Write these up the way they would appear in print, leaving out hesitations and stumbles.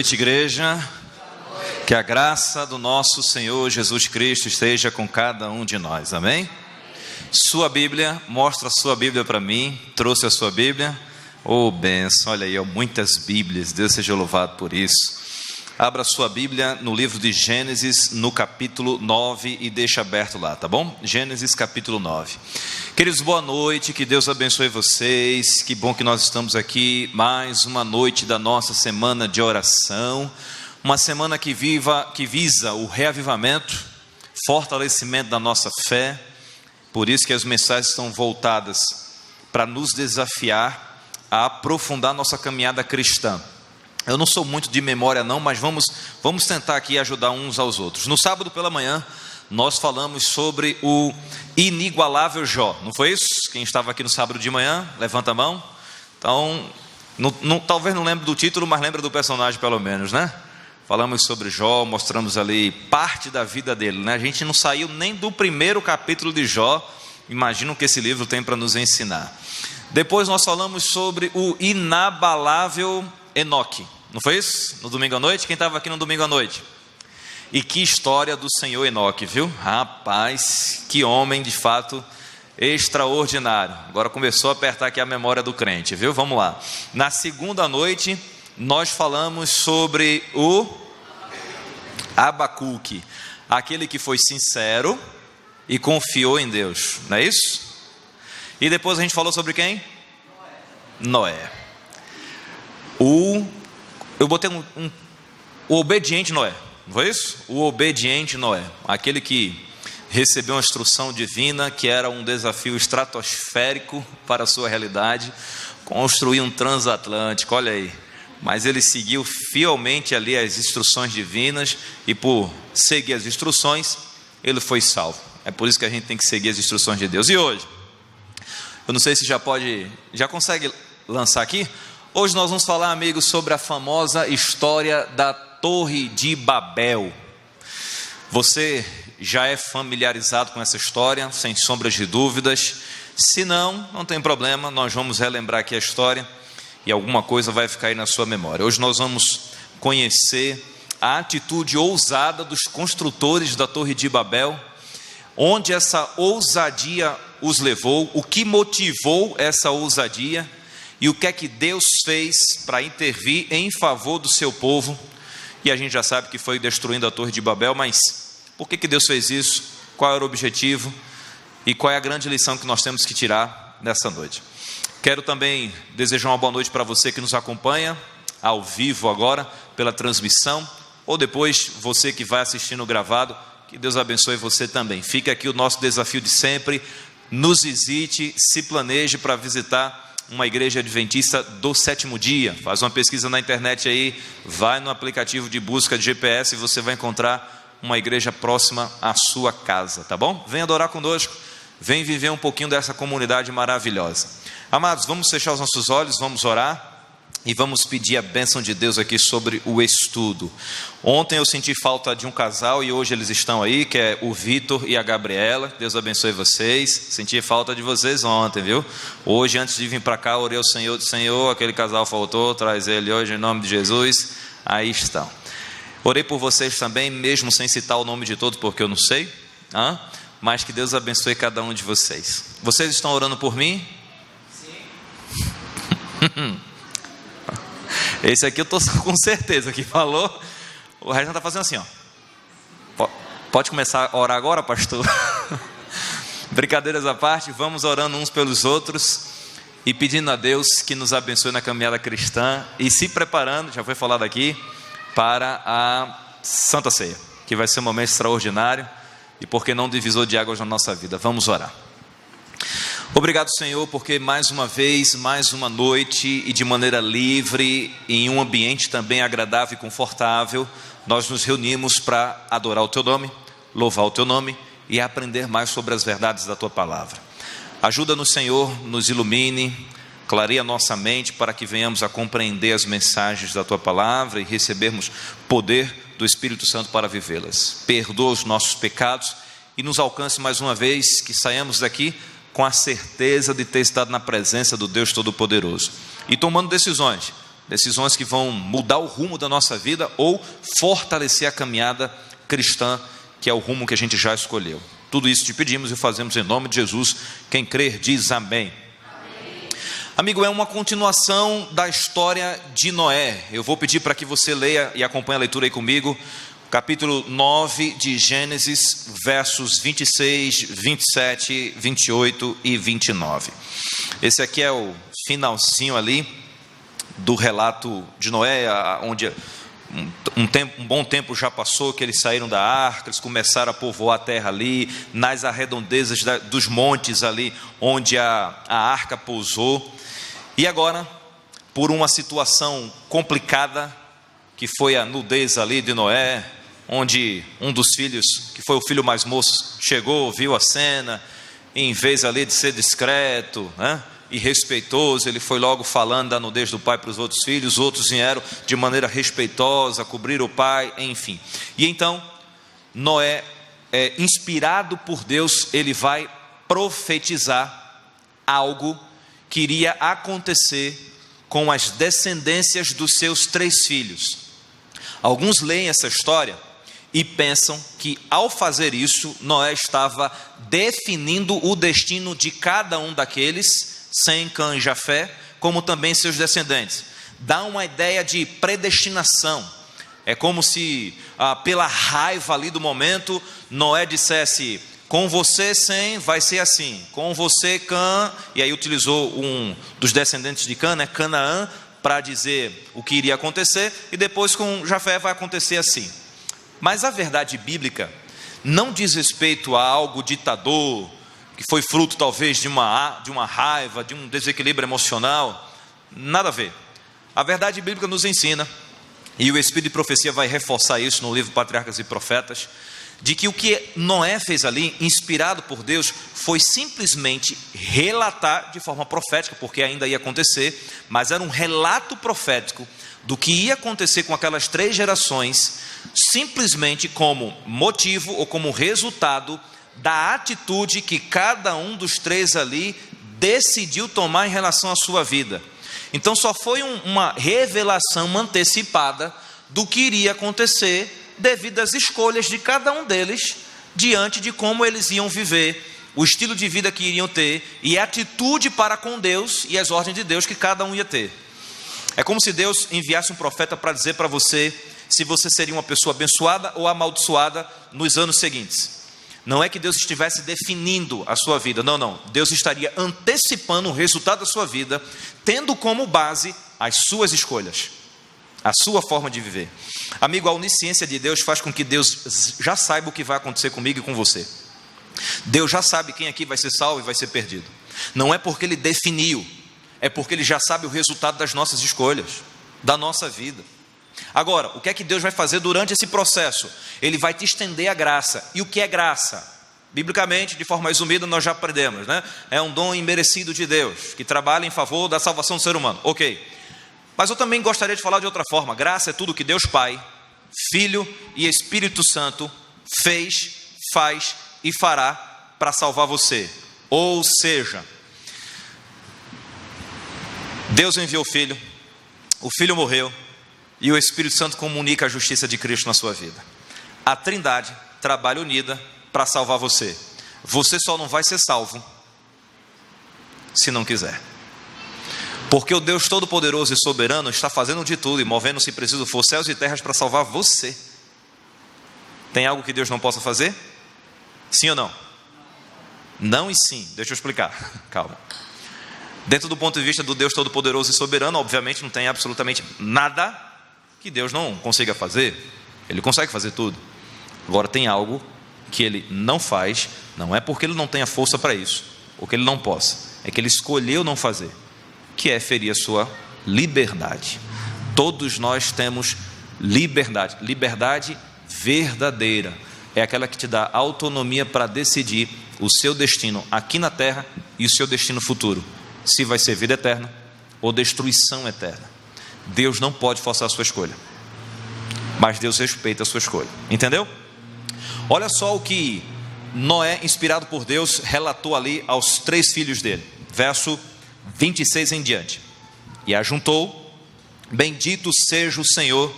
Igreja, que a graça do nosso Senhor Jesus Cristo esteja com cada um de nós, amém? Sua Bíblia, mostra a sua Bíblia para mim, trouxe a sua Bíblia, benção, olha aí, muitas Bíblias, Deus seja louvado por isso. Abra sua Bíblia no livro de Gênesis, no capítulo 9 e deixa aberto lá, tá bom? Gênesis capítulo 9. Queridos, boa noite, que Deus abençoe vocês, que bom que nós estamos aqui, mais uma noite da nossa semana de oração, uma semana que visa o reavivamento, fortalecimento da nossa fé, por isso que as mensagens estão voltadas para nos desafiar a aprofundar nossa caminhada cristã. Eu não sou muito de memória não, mas vamos tentar aqui ajudar uns aos outros. No sábado pela manhã, nós falamos sobre o inigualável Jó, não foi isso? Quem estava aqui no sábado de manhã, levanta a mão. Então, talvez não lembre do título, mas lembra do personagem pelo menos, né? Falamos sobre Jó, mostramos ali parte da vida dele, né? A gente não saiu nem do primeiro capítulo de Jó, imagina o que esse livro tem para nos ensinar. Depois nós falamos sobre o inabalável Enoque, não foi isso? No domingo à noite, quem estava aqui no domingo à noite? E que história do Senhor Enoque, viu? Rapaz, que homem de fato extraordinário. Agora começou a apertar aqui a memória do crente, viu? Vamos lá. Na segunda noite, nós falamos sobre o Abacuque, aquele que foi sincero e confiou em Deus, não é isso? E depois a gente falou sobre quem? Noé. Eu botei o obediente Noé, não foi isso? O obediente Noé, aquele que recebeu uma instrução divina, que era um desafio estratosférico para a sua realidade, construir um transatlântico, olha aí. Mas ele seguiu fielmente ali as instruções divinas, e por seguir as instruções, ele foi salvo. É por isso que a gente tem que seguir as instruções de Deus. E hoje, eu não sei se já consegue lançar aqui? Hoje nós vamos falar, amigos, sobre a famosa história da Torre de Babel. Você já é familiarizado com essa história, sem sombras de dúvidas. Se não tem problema, nós vamos relembrar aqui a história e alguma coisa vai ficar aí na sua memória. Hoje nós vamos conhecer a atitude ousada dos construtores da Torre de Babel, onde essa ousadia os levou, o que motivou essa ousadia, e o que é que Deus fez para intervir em favor do seu povo. E a gente já sabe que foi destruindo a Torre de Babel, mas por que Deus fez isso? Qual era o objetivo? E qual é a grande lição que nós temos que tirar nessa noite? Quero também desejar uma boa noite para você que nos acompanha ao vivo agora, pela transmissão, ou depois você que vai assistindo gravado, que Deus abençoe você também. Fica aqui o nosso desafio de sempre, nos visite, se planeje para visitar uma igreja adventista do sétimo dia. Faz uma pesquisa na internet aí, vai no aplicativo de busca de GPS e você vai encontrar uma igreja próxima à sua casa, tá bom? Vem adorar conosco, vem viver um pouquinho dessa comunidade maravilhosa. Amados, vamos fechar os nossos olhos, vamos orar e vamos pedir a bênção de Deus aqui sobre o estudo. Ontem eu senti falta de um casal e hoje eles estão aí, que é o Vitor e a Gabriela. Deus abençoe vocês. Senti falta de vocês ontem, viu? Hoje, antes de vir para cá, orei ao Senhor, do Senhor, aquele casal faltou, traz ele hoje em nome de Jesus. Aí estão. Orei por vocês também, mesmo sem citar o nome de todos, porque eu não sei, mas que Deus abençoe cada um de vocês. Vocês estão orando por mim? Sim. Esse aqui eu estou com certeza que falou. O resto está fazendo assim, ó. Pode começar a orar agora, pastor? Brincadeiras à parte, vamos orando uns pelos outros e pedindo a Deus que nos abençoe na caminhada cristã e se preparando, já foi falado aqui, para a Santa Ceia, que vai ser um momento extraordinário e porque não divisor de águas na nossa vida. Vamos orar. Obrigado, Senhor, porque mais uma vez, mais uma noite e de maneira livre, em um ambiente também agradável e confortável, nós nos reunimos para adorar o Teu nome, louvar o Teu nome e aprender mais sobre as verdades da Tua palavra. Ajuda-nos, Senhor, nos ilumine, clareia nossa mente para que venhamos a compreender as mensagens da Tua palavra e recebermos poder do Espírito Santo para vivê-las. Perdoa os nossos pecados e nos alcance mais uma vez, que saiamos daqui com a certeza de ter estado na presença do Deus Todo-Poderoso e tomando decisões decisões que vão mudar o rumo da nossa vida ou fortalecer a caminhada cristã, que é o rumo que a gente já escolheu. Tudo isso te pedimos e fazemos em nome de Jesus. Quem crer diz amém. Amém. Amigo, é uma continuação da história de Noé. Eu vou pedir para que você leia e acompanhe a leitura aí comigo. Capítulo 9 de Gênesis, versos 26, 27, 28 e 29. Esse aqui é o finalzinho ali do relato de Noé, onde um bom tempo já passou que eles saíram da arca, eles começaram a povoar a terra ali, nas arredondezas dos montes ali, onde a arca pousou. E agora, por uma situação complicada, que foi a nudez ali de Noé, onde um dos filhos, que foi o filho mais moço, chegou, viu a cena, e em vez ali de ser discreto, né, e respeitoso, ele foi logo falando da nudez do pai para os outros filhos. Os outros vieram de maneira respeitosa, cobrir o pai, enfim. E então, Noé, inspirado por Deus, ele vai profetizar algo que iria acontecer com as descendências dos seus 3 filhos. Alguns leem essa história e pensam que, ao fazer isso, Noé estava definindo o destino de cada um daqueles, Sem, Cã e Jafé, como também seus descendentes. Dá uma ideia de predestinação. É como se, pela raiva ali do momento, Noé dissesse: com você, Sem, vai ser assim, com você, Cã, e aí utilizou um dos descendentes de Cã, né, Canaã, para dizer o que iria acontecer, e depois com Jafé vai acontecer assim. Mas a verdade bíblica não diz respeito a algo ditador, que foi fruto talvez de uma raiva, de um desequilíbrio emocional. Nada a ver. A verdade bíblica nos ensina, e o Espírito de Profecia vai reforçar isso no livro Patriarcas e Profetas, de que o que Noé fez ali, inspirado por Deus, foi simplesmente relatar de forma profética, porque ainda ia acontecer, mas era um relato profético do que ia acontecer com aquelas 3 gerações, simplesmente como motivo ou como resultado da atitude que cada um dos 3 ali decidiu tomar em relação à sua vida. Então só foi uma revelação antecipada do que iria acontecer devido às escolhas de cada um deles, diante de como eles iam viver, o estilo de vida que iriam ter e a atitude para com Deus e as ordens de Deus que cada um ia ter. É como se Deus enviasse um profeta para dizer para você se você seria uma pessoa abençoada ou amaldiçoada nos anos seguintes. Não é que Deus estivesse definindo a sua vida, não. Deus estaria antecipando o resultado da sua vida, tendo como base as suas escolhas, a sua forma de viver. Amigo, a onisciência de Deus faz com que Deus já saiba o que vai acontecer comigo e com você. Deus já sabe quem aqui vai ser salvo e vai ser perdido. Não é porque Ele definiu, é porque Ele já sabe o resultado das nossas escolhas, da nossa vida. Agora, o que é que Deus vai fazer durante esse processo? Ele vai te estender a graça. E o que é graça? Biblicamente, de forma resumida, nós já aprendemos, né? É um dom imerecido de Deus, que trabalha em favor da salvação do ser humano. Ok. Mas eu também gostaria de falar de outra forma. Graça é tudo que Deus Pai, Filho e Espírito Santo fez, faz e fará para salvar você. Ou seja, Deus enviou o Filho morreu, e o Espírito Santo comunica a justiça de Cristo na sua vida. A Trindade trabalha unida para salvar você. Você só não vai ser salvo se não quiser. Porque o Deus Todo-Poderoso e Soberano está fazendo de tudo e movendo, se preciso for, céus e terras para salvar você. Tem algo que Deus não possa fazer? Sim ou não? Não e sim. Deixa eu explicar. Calma. Dentro do ponto de vista do Deus Todo-Poderoso e Soberano, obviamente não tem absolutamente nada que Deus não consiga fazer. Ele consegue fazer tudo. Agora tem algo que Ele não faz, não é porque Ele não tenha força para isso, ou que Ele não possa, é que Ele escolheu não fazer, que é ferir a sua liberdade. Todos nós temos liberdade. Liberdade verdadeira é aquela que te dá autonomia para decidir o seu destino aqui na terra e o seu destino futuro, se vai ser vida eterna ou destruição eterna. Deus não pode forçar a sua escolha, mas Deus respeita a sua escolha. Entendeu? Olha só o que Noé, inspirado por Deus, relatou ali aos 3 filhos dele. Verso 26 em diante. E ajuntou bendito seja o Senhor,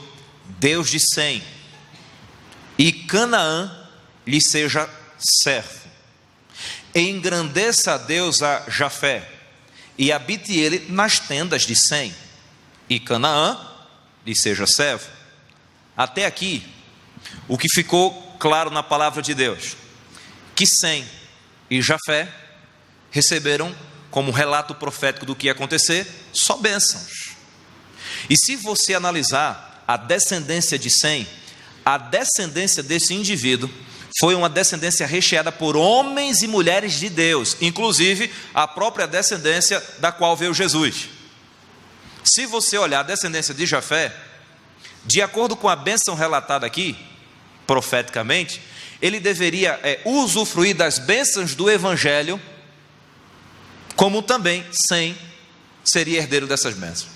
Deus de Sem, e Canaã lhe seja servo. Engrandeça a Deus a Jafé, e habite ele nas tendas de Sem, e Canaã lhe seja servo. Até aqui, o que ficou claro na palavra de Deus, que Sem e Jafé receberam, como relato profético do que ia acontecer, só bênçãos. E se você analisar a descendência de Sem, a descendência desse indivíduo foi uma descendência recheada por homens e mulheres de Deus, inclusive a própria descendência da qual veio Jesus. Se você olhar a descendência de Jafé, de acordo com a bênção relatada aqui, profeticamente, ele deveria usufruir das bênçãos do Evangelho, como também Sem seria herdeiro dessas bênçãos.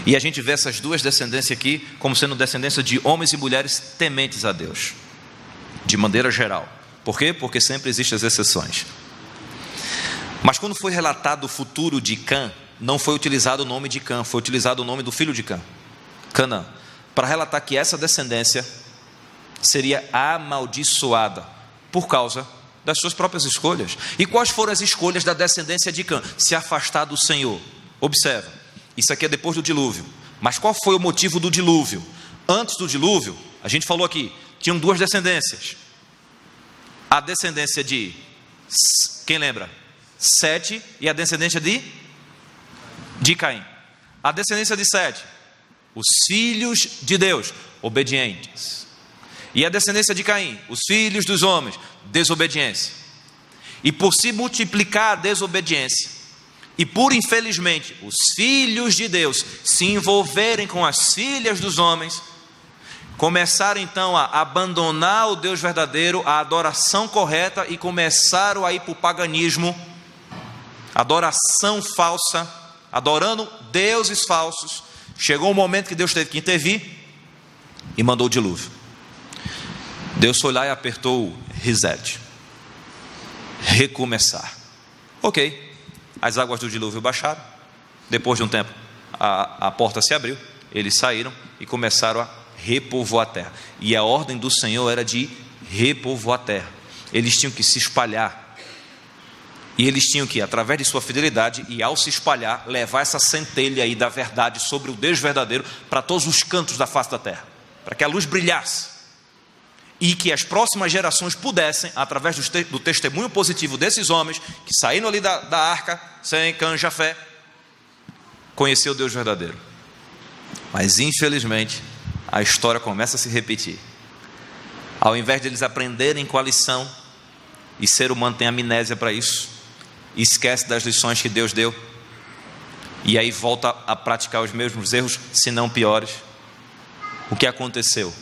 E a gente vê essas duas descendências aqui como sendo descendência de homens e mulheres tementes a Deus, de maneira geral. Por quê? Porque sempre existem as exceções. Mas quando foi relatado o futuro de Cã, não foi utilizado o nome de Cã, foi utilizado o nome do filho de Cã, Canaã, para relatar que essa descendência seria amaldiçoada por causa das suas próprias escolhas. E quais foram as escolhas da descendência de Cã? Se afastar do Senhor. Observa, isso aqui é depois do dilúvio. Mas qual foi o motivo do dilúvio? Antes do dilúvio, a gente falou aqui, tinham duas descendências. A descendência de, quem lembra? Sete, e a descendência de Caim. A descendência de Sete, os filhos de Deus, obedientes. E a descendência de Caim, os filhos dos homens, desobediência. E por se multiplicar a desobediência, e por infelizmente os filhos de Deus se envolverem com as filhas dos homens, começaram então a abandonar o Deus verdadeiro, a adoração correta, e começaram a ir para o paganismo, adoração falsa, adorando deuses falsos. Chegou um momento que Deus teve que intervir e mandou o dilúvio. Deus foi lá e apertou o reset, recomeçar. Ok, as águas do dilúvio baixaram. Depois de um tempo a porta se abriu, eles saíram e começaram a repovoar a terra. E a ordem do Senhor era de repovoar a terra. Eles tinham que se espalhar, e eles tinham que, através de sua fidelidade e ao se espalhar, levar essa centelha aí da verdade sobre o Deus verdadeiro para todos os cantos da face da terra, para que a luz brilhasse, e que as próximas gerações pudessem, através do testemunho positivo desses homens que saíram ali da arca, Sem, Cã, Jafé, conhecer o Deus verdadeiro. Mas infelizmente a história começa a se repetir. Ao invés de eles aprenderem com a lição, e ser humano tem amnésia para isso, esquece das lições que Deus deu, e aí volta a praticar os mesmos erros, se não piores. O que aconteceu?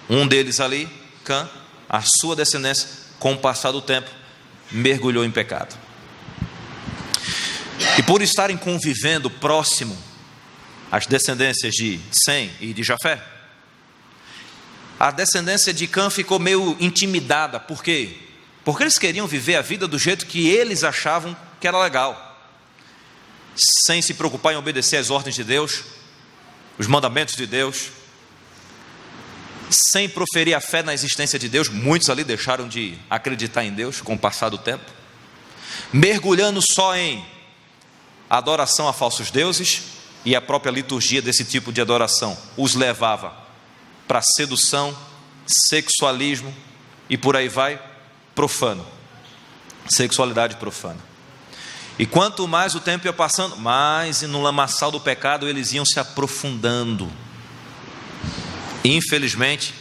Um deles ali, Cã, a sua descendência, com o passar do tempo, mergulhou em pecado. E por estarem convivendo próximo as descendências de Sem e de Jafé, a descendência de Cã ficou meio intimidada. Por quê? Porque eles queriam viver a vida do jeito que eles achavam que era legal, sem se preocupar em obedecer às ordens de Deus, os mandamentos de Deus, sem proferir a fé na existência de Deus. Muitos ali deixaram de acreditar em Deus com o passar do tempo, mergulhando só em adoração a falsos deuses, e a própria liturgia desse tipo de adoração os levava para sedução, sexualismo e por aí vai, profano, sexualidade profana. E quanto mais o tempo ia passando, mais no lamaçal do pecado eles iam se aprofundando. Infelizmente,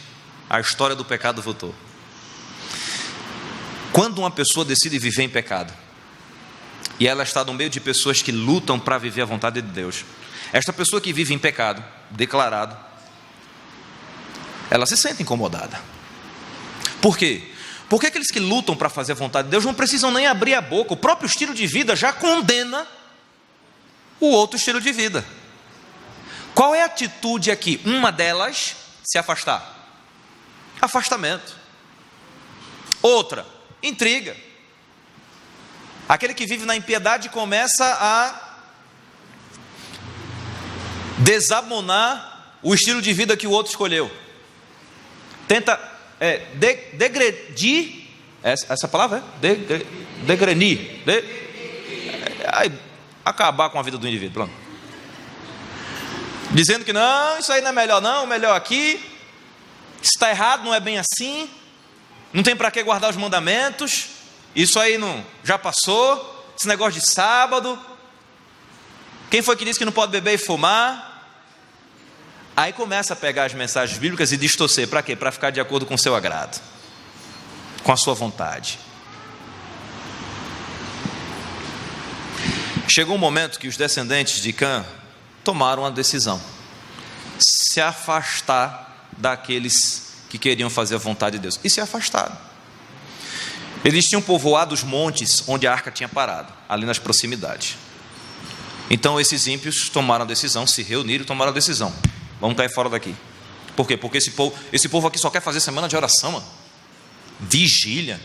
a história do pecado voltou. Quando uma pessoa decide viver em pecado, e ela está no meio de pessoas que lutam para viver a vontade de Deus, esta pessoa que vive em pecado declarado, ela se sente incomodada. Por quê? Porque aqueles que lutam para fazer a vontade de Deus não precisam nem abrir a boca. O próprio estilo de vida já condena o outro estilo de vida. Qual é a atitude aqui? Uma delas, se afastar. Afastamento. Outra, intriga. Aquele que vive na impiedade começa a desabonar o estilo de vida que o outro escolheu. Tenta degredir, essa palavra é? Degrenir. Acabar com a vida do indivíduo. Pronto. Dizendo que não, isso aí não é melhor não, melhor aqui. Isso está errado, não é bem assim. Não tem para que guardar os mandamentos. Isso aí não, já passou. Esse negócio de sábado. Quem foi que disse que não pode beber e fumar? Aí começa a pegar as mensagens bíblicas e distorcer. Para quê? Para ficar de acordo com o seu agrado, com a sua vontade. Chegou um momento que os descendentes de Cã tomaram a decisão: se afastar daqueles que queriam fazer a vontade de Deus. E se afastaram. Eles tinham povoado os montes onde a arca tinha parado, ali nas proximidades. Então esses ímpios tomaram a decisão, se reuniram e tomaram a decisão: vamos cair fora daqui. Por quê? Porque esse povo aqui só quer fazer semana de oração, mano. Vigília,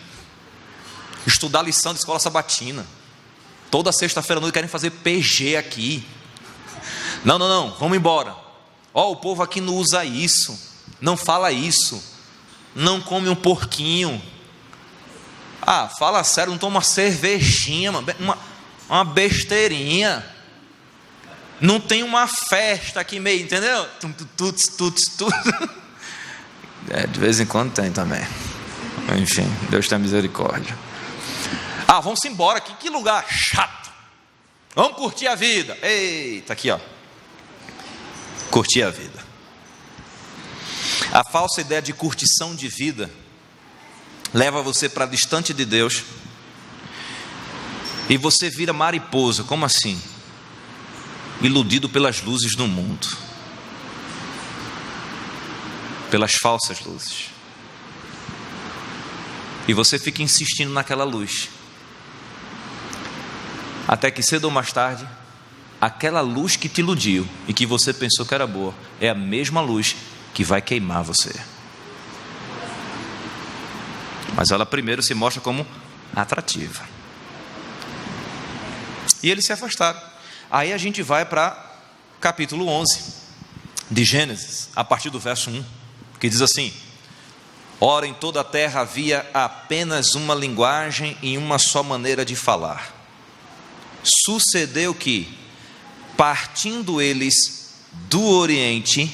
estudar lição de escola sabatina. Toda sexta-feira à noite querem fazer PG aqui. Não, vamos embora. O povo aqui não usa isso, não fala isso, não come um porquinho. Fala sério, não toma uma cervejinha, uma besteirinha. Não tem uma festa aqui meio, entendeu? Tuts. De vez em quando tem também. Enfim, Deus tem misericórdia. Vamos embora aqui, que lugar chato. Vamos curtir a vida. Eita, aqui ó. Curtir a vida. A falsa ideia de curtição de vida leva você para distante de Deus. E você vira mariposa. Como assim? Iludido pelas luzes do mundo, pelas falsas luzes. E você fica insistindo naquela luz, até que cedo ou mais tarde, aquela luz que te iludiu e que você pensou que era boa, é a mesma luz que vai queimar você. Mas ela primeiro se mostra como atrativa. E eles se afastaram. Aí a gente vai para capítulo 11 de Gênesis, a partir do verso 1, que diz assim: ora, em toda a terra havia apenas uma linguagem e uma só maneira de falar. Sucedeu que, partindo eles do Oriente,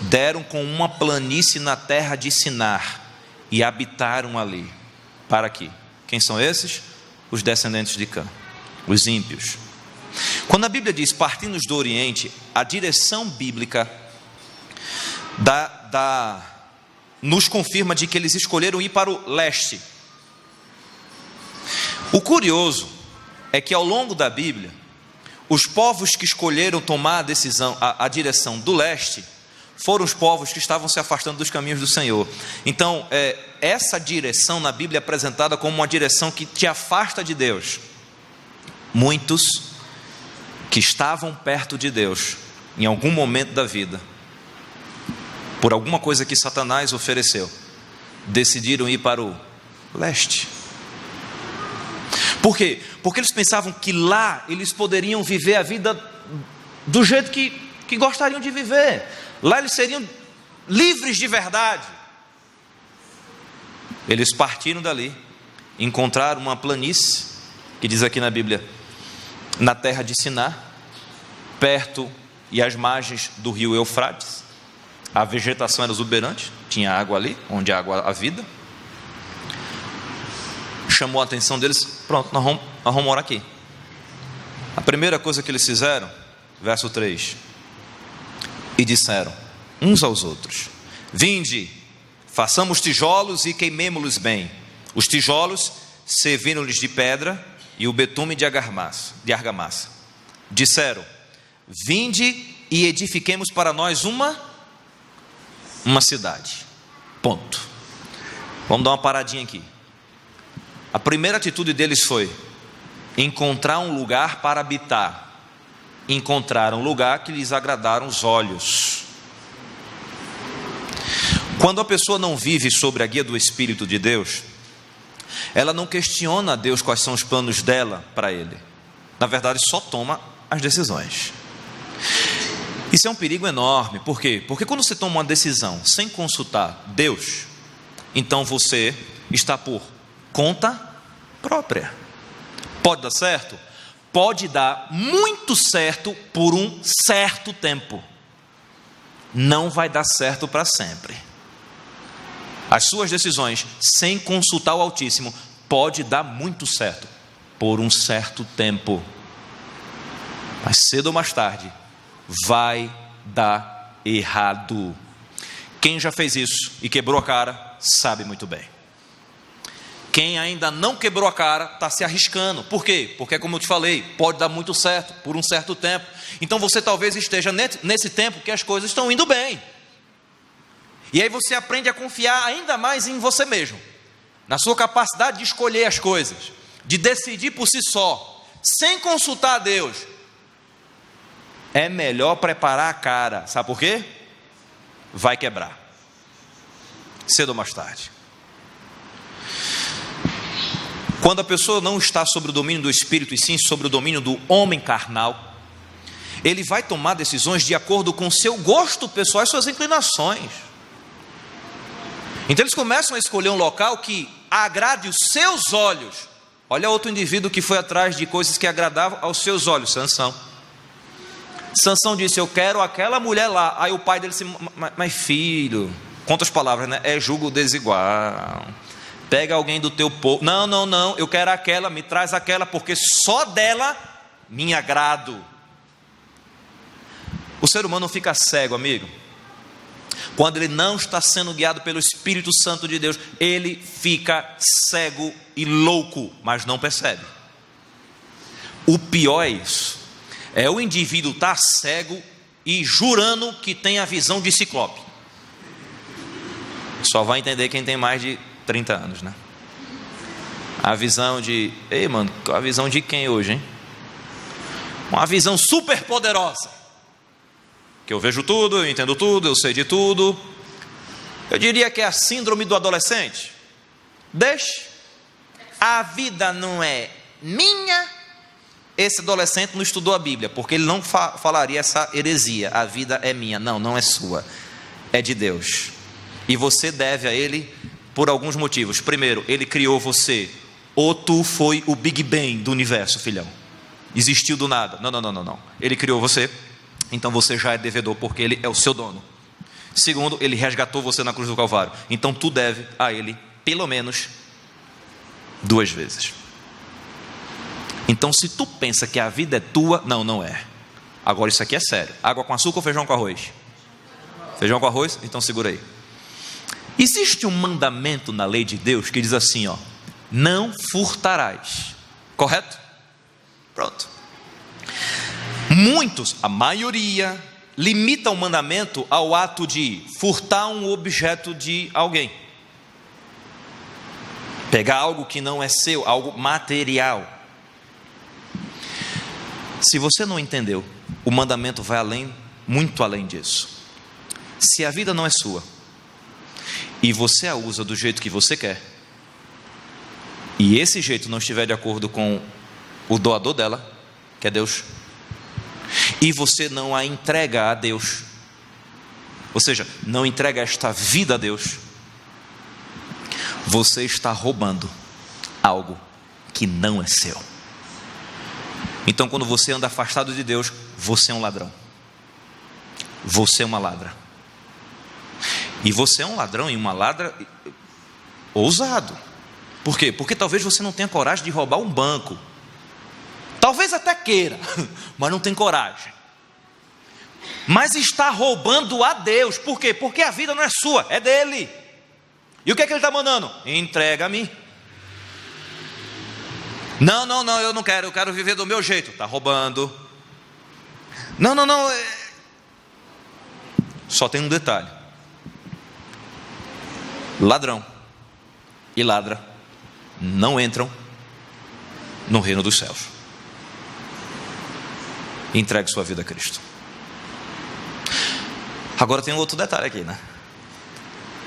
deram com uma planície na terra de Sinar e habitaram ali. Para quê? Quem são esses? Os descendentes de Cã, os ímpios. Quando a Bíblia diz partindo do Oriente, a direção bíblica nos confirma de que eles escolheram ir para o leste. O curioso é que ao longo da Bíblia, os povos que escolheram tomar a decisão, a direção do leste, foram os povos que estavam se afastando dos caminhos do Senhor. Então, essa direção na Bíblia é apresentada como uma direção que te afasta de Deus. Muitos que estavam perto de Deus, em algum momento da vida, por alguma coisa que Satanás ofereceu, decidiram ir para o leste. Por quê? Porque eles pensavam que lá eles poderiam viver a vida do jeito que gostariam de viver. Lá eles seriam livres de verdade. Eles partiram dali, encontraram uma planície, que diz aqui na Bíblia, na terra de Sinar, perto e às margens do rio Eufrates. A vegetação era exuberante, tinha água ali, onde há água, a vida. Chamou a atenção deles: pronto, nós vamos morar aqui. A primeira coisa que eles fizeram, verso 3: e disseram uns aos outros: vinde, façamos tijolos e queimemo-los bem. Os tijolos serviram-lhes de pedra e o betume de argamassa. Disseram: vinde e edifiquemos para nós uma cidade. Ponto. Vamos dar uma paradinha aqui. A primeira atitude deles foi encontrar um lugar para habitar. Encontraram um lugar que lhes agradaram os olhos. Quando a pessoa não vive sobre a guia do Espírito de Deus, ela não questiona a Deus quais são os planos dela para ele. Na verdade, só toma as decisões. Isso é um perigo enorme. Por quê? Porque quando você toma uma decisão sem consultar Deus, então você está por conta própria. Pode dar certo? Pode dar muito certo por um certo tempo. Não vai dar certo para sempre. As suas decisões, sem consultar o Altíssimo, pode dar muito certo por um certo tempo. Mas cedo ou mais tarde, vai dar errado. Quem já fez isso e quebrou a cara, sabe muito bem. Quem ainda não quebrou a cara, está se arriscando. Por quê? Porque, como eu te falei, pode dar muito certo por um certo tempo. Então você talvez esteja nesse tempo que as coisas estão indo bem. E aí você aprende a confiar ainda mais em você mesmo, na sua capacidade de escolher as coisas, de decidir por si só, sem consultar a Deus. É melhor preparar a cara. Sabe por quê? Vai quebrar, cedo ou mais tarde. Quando a pessoa não está sob o domínio do Espírito, e sim sobre o domínio do homem carnal, ele vai tomar decisões de acordo com o seu gosto pessoal e suas inclinações. Então eles começam a escolher um local que agrade os seus olhos. Olha outro indivíduo que foi atrás de coisas que agradavam aos seus olhos, Sansão. Sansão disse: eu quero aquela mulher lá. Aí o pai dele disse: mas filho, quantas palavras, né? É jugo desigual. Pega alguém do teu povo. Não, eu quero aquela, me traz aquela, porque só dela me agrado. O ser humano fica cego, amigo, quando ele não está sendo guiado pelo Espírito Santo de Deus. Ele fica cego e louco, mas não percebe. O pior é isso, é o indivíduo estar cego e jurando que tem a visão de ciclope. Só vai entender quem tem mais de 30 anos, né? A visão de... Ei, mano, a visão de quem hoje, hein? Uma visão super poderosa, que eu vejo tudo, eu entendo tudo, eu sei de tudo. Eu diria que é a síndrome do adolescente. Deixe, a vida não é minha. Esse adolescente não estudou a Bíblia, porque ele não falaria essa heresia: a vida é minha. Não é sua, é de Deus, e você deve a Ele por alguns motivos. Primeiro, Ele criou você. Ou tu foi o Big Bang do universo, filhão? Existiu do nada? Não. Ele criou você, então você já é devedor, porque Ele é o seu dono. Segundo, Ele resgatou você na cruz do Calvário, então tu deve a Ele pelo menos 2 vezes. Então se tu pensa que a vida é tua, não é. Agora isso aqui é sério. Água com açúcar ou feijão com arroz? Feijão com arroz? Então segura aí. Existe um mandamento na lei de Deus que diz assim, ó: não furtarás. Correto? Pronto. Muitos, a maioria, limita o mandamento ao ato de furtar um objeto de alguém, pegar algo que não é seu, algo material. Se você não entendeu, o mandamento vai além, muito além disso. Se a vida não é sua e você a usa do jeito que você quer, e esse jeito não estiver de acordo com o doador dela, que é Deus, e você não a entrega a Deus, ou seja, não entrega esta vida a Deus, você está roubando algo que não é seu. Então quando você anda afastado de Deus, você é um ladrão, você é uma ladra. E você é um ladrão e uma ladra ousado. Por quê? Porque talvez você não tenha coragem de roubar um banco. Talvez até queira, mas não tem coragem. Mas está roubando a Deus. Por quê? Porque a vida não é sua, é dele. E o que é que ele está mandando? Entrega-me. Não, eu não quero, eu quero viver do meu jeito. Está roubando. Não. Só tem um detalhe: ladrão e ladra não entram no reino dos céus. Entregue sua vida a Cristo. Agora tem um outro detalhe aqui, né?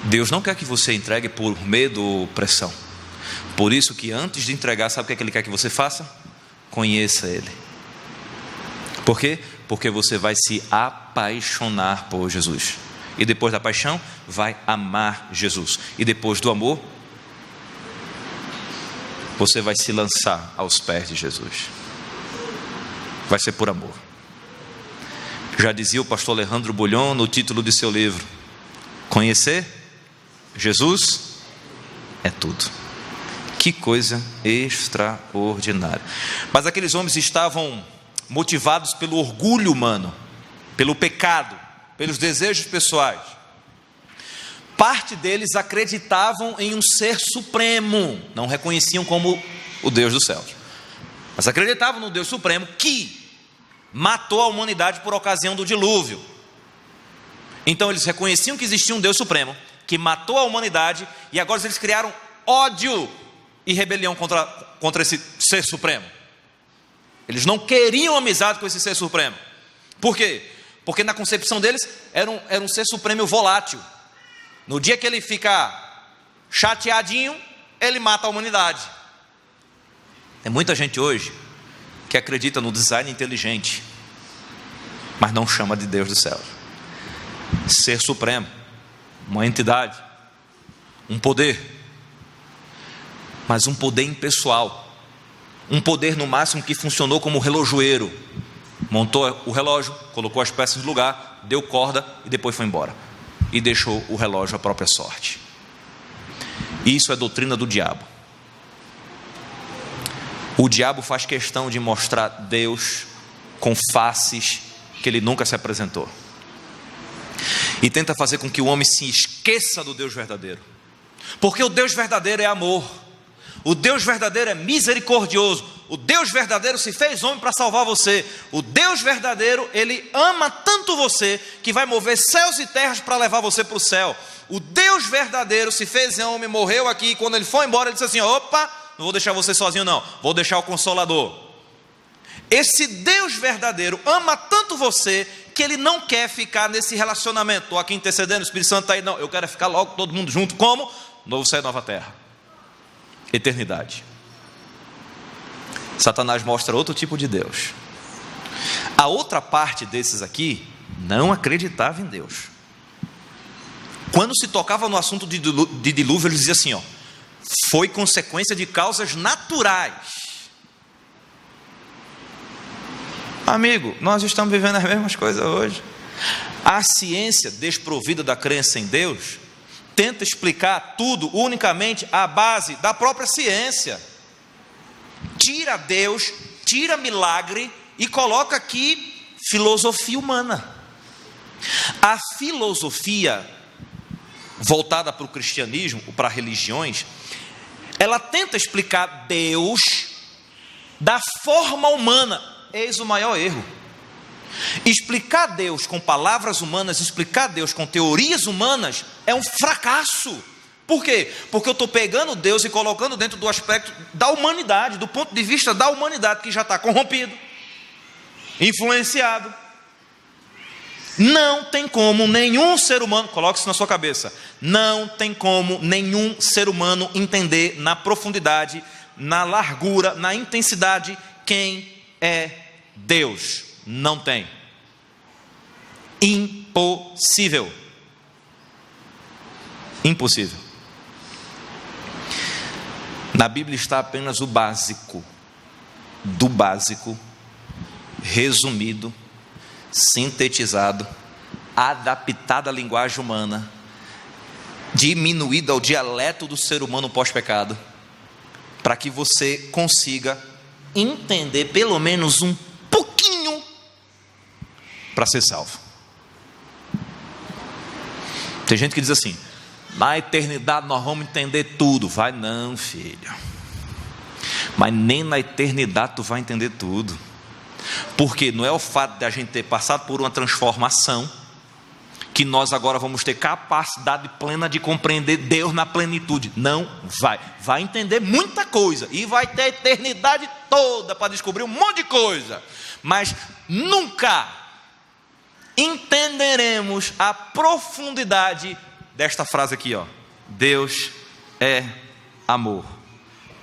Deus não quer que você entregue por medo ou pressão. Por isso que antes de entregar, sabe o que Ele quer que você faça? Conheça Ele. Por quê? Porque você vai se apaixonar por Jesus. E depois da paixão, vai amar Jesus. E depois do amor, você vai se lançar aos pés de Jesus. Vai ser por amor. Já dizia o pastor Alejandro Bulhon no título de seu livro: conhecer Jesus é tudo. Que coisa extraordinária. Mas aqueles homens estavam motivados pelo orgulho humano, pelo pecado, pelos desejos pessoais. Parte deles acreditavam em um ser supremo, não reconheciam como o Deus dos céus, mas acreditavam no Deus supremo que matou a humanidade por ocasião do dilúvio. Então eles reconheciam que existia um Deus supremo que matou a humanidade, e agora eles criaram ódio e rebelião contra esse ser supremo. Eles não queriam amizade com esse ser supremo. Por quê? Porque na concepção deles era um ser supremo volátil. No dia que ele fica chateadinho, ele mata a humanidade. Tem muita gente hoje que acredita no design inteligente, mas não chama de Deus do céu. Ser supremo, uma entidade, um poder, mas um poder impessoal, um poder no máximo que funcionou como relojoeiro. Montou o relógio, colocou as peças no lugar, deu corda e depois foi embora, e deixou o relógio à própria sorte. Isso é doutrina do diabo. O diabo faz questão de mostrar Deus com faces que ele nunca se apresentou, e tenta fazer com que o homem se esqueça do Deus verdadeiro, porque o Deus verdadeiro é amor, o Deus verdadeiro é misericordioso, o Deus verdadeiro se fez homem para salvar você, o Deus verdadeiro, ele ama tanto você que vai mover céus e terras para levar você para o céu. O Deus verdadeiro se fez homem, morreu aqui, e quando ele foi embora ele disse assim: opa, não vou deixar você sozinho não, vou deixar o Consolador. Esse Deus verdadeiro ama tanto você que ele não quer ficar nesse relacionamento. Estou aqui intercedendo, o Espírito Santo está aí. Não, eu quero ficar logo todo mundo junto. Como? Novo céu e nova terra. Eternidade. Satanás mostra outro tipo de Deus. A outra parte desses aqui não acreditava em Deus. Quando se tocava no assunto de dilúvio, eles diziam assim, ó: foi consequência de causas naturais. Amigo, nós estamos vivendo as mesmas coisas hoje. A ciência, desprovida da crença em Deus, tenta explicar tudo unicamente à base da própria ciência. Tira Deus, tira milagre e coloca aqui filosofia humana. A filosofia voltada para o cristianismo, ou para religiões, ela tenta explicar Deus da forma humana. Eis o maior erro. Explicar Deus com palavras humanas, explicar Deus com teorias humanas é um fracasso. Por quê? Porque eu estou pegando Deus e colocando dentro do aspecto da humanidade, do ponto de vista da humanidade que já está corrompido, influenciado. Não tem como nenhum ser humano, coloque isso na sua cabeça, não tem como nenhum ser humano entender na profundidade, na largura, na intensidade quem é Deus. Não tem. Impossível. Impossível. Na Bíblia está apenas o básico, do básico, resumido, sintetizado, adaptado à linguagem humana, diminuído ao dialeto do ser humano pós-pecado, para que você consiga entender pelo menos um pouquinho para ser salvo. Tem gente que diz assim: na eternidade nós vamos entender tudo. Vai não, filho. Mas nem na eternidade tu vai entender tudo. Porque não é o fato de a gente ter passado por uma transformação que nós agora vamos ter capacidade plena de compreender Deus na plenitude. Não vai. Vai entender muita coisa e vai ter a eternidade toda para descobrir um monte de coisa, mas nunca entenderemos a profundidade desta frase aqui, ó: Deus é amor.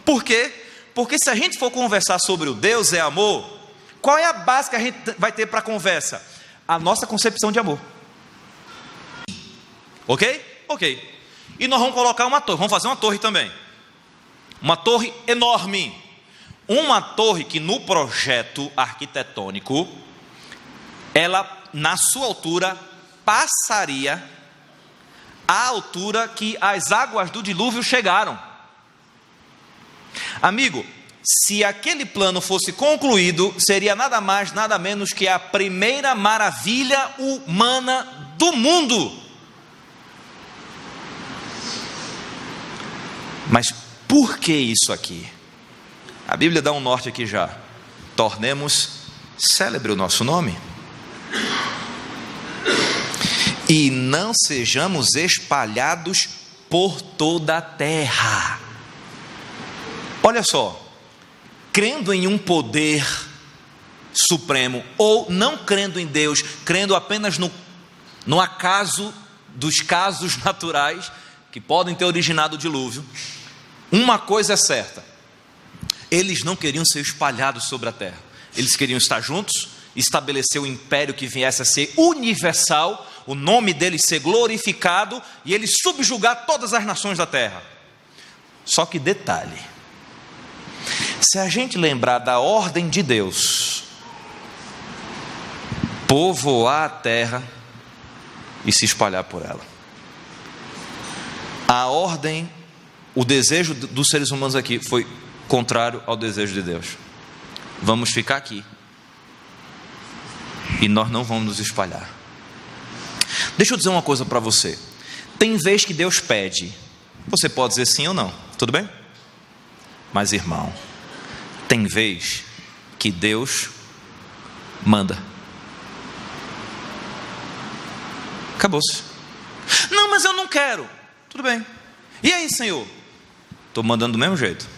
Por quê? Porque se a gente for conversar sobre o Deus é amor, qual é a base que a gente vai ter para a conversa? A nossa concepção de amor. Ok? Ok. E nós vamos colocar uma torre, vamos fazer uma torre também. Uma torre enorme. Uma torre que no projeto arquitetônico, ela na sua altura passaria a altura que as águas do dilúvio chegaram. Amigo, se aquele plano fosse concluído, seria nada mais, nada menos que a primeira maravilha humana do mundo. Mas por que isso aqui? A Bíblia dá um norte aqui já. Tornemos célebre o nosso nome. E não sejamos espalhados por toda a terra. Olha só, crendo em um poder supremo, ou não crendo em Deus, crendo apenas no acaso dos casos naturais, que podem ter originado o dilúvio, uma coisa é certa: eles não queriam ser espalhados sobre a terra, eles queriam estar juntos, estabelecer um império que viesse a ser universal, o nome deles ser glorificado, e eles subjugar todas as nações da terra. Só que detalhe, se a gente lembrar da ordem de Deus, povoar a terra e se espalhar por ela, a ordem, o desejo dos seres humanos aqui foi contrário ao desejo de Deus. Vamos ficar aqui e nós não vamos nos espalhar. Deixa eu dizer uma coisa para você. Tem vez que Deus pede, você pode dizer sim ou não, tudo bem? Mas irmão, tem vez que Deus manda. Acabou-se. Não, mas eu não quero. Tudo bem. E aí, Senhor? Estou mandando do mesmo jeito.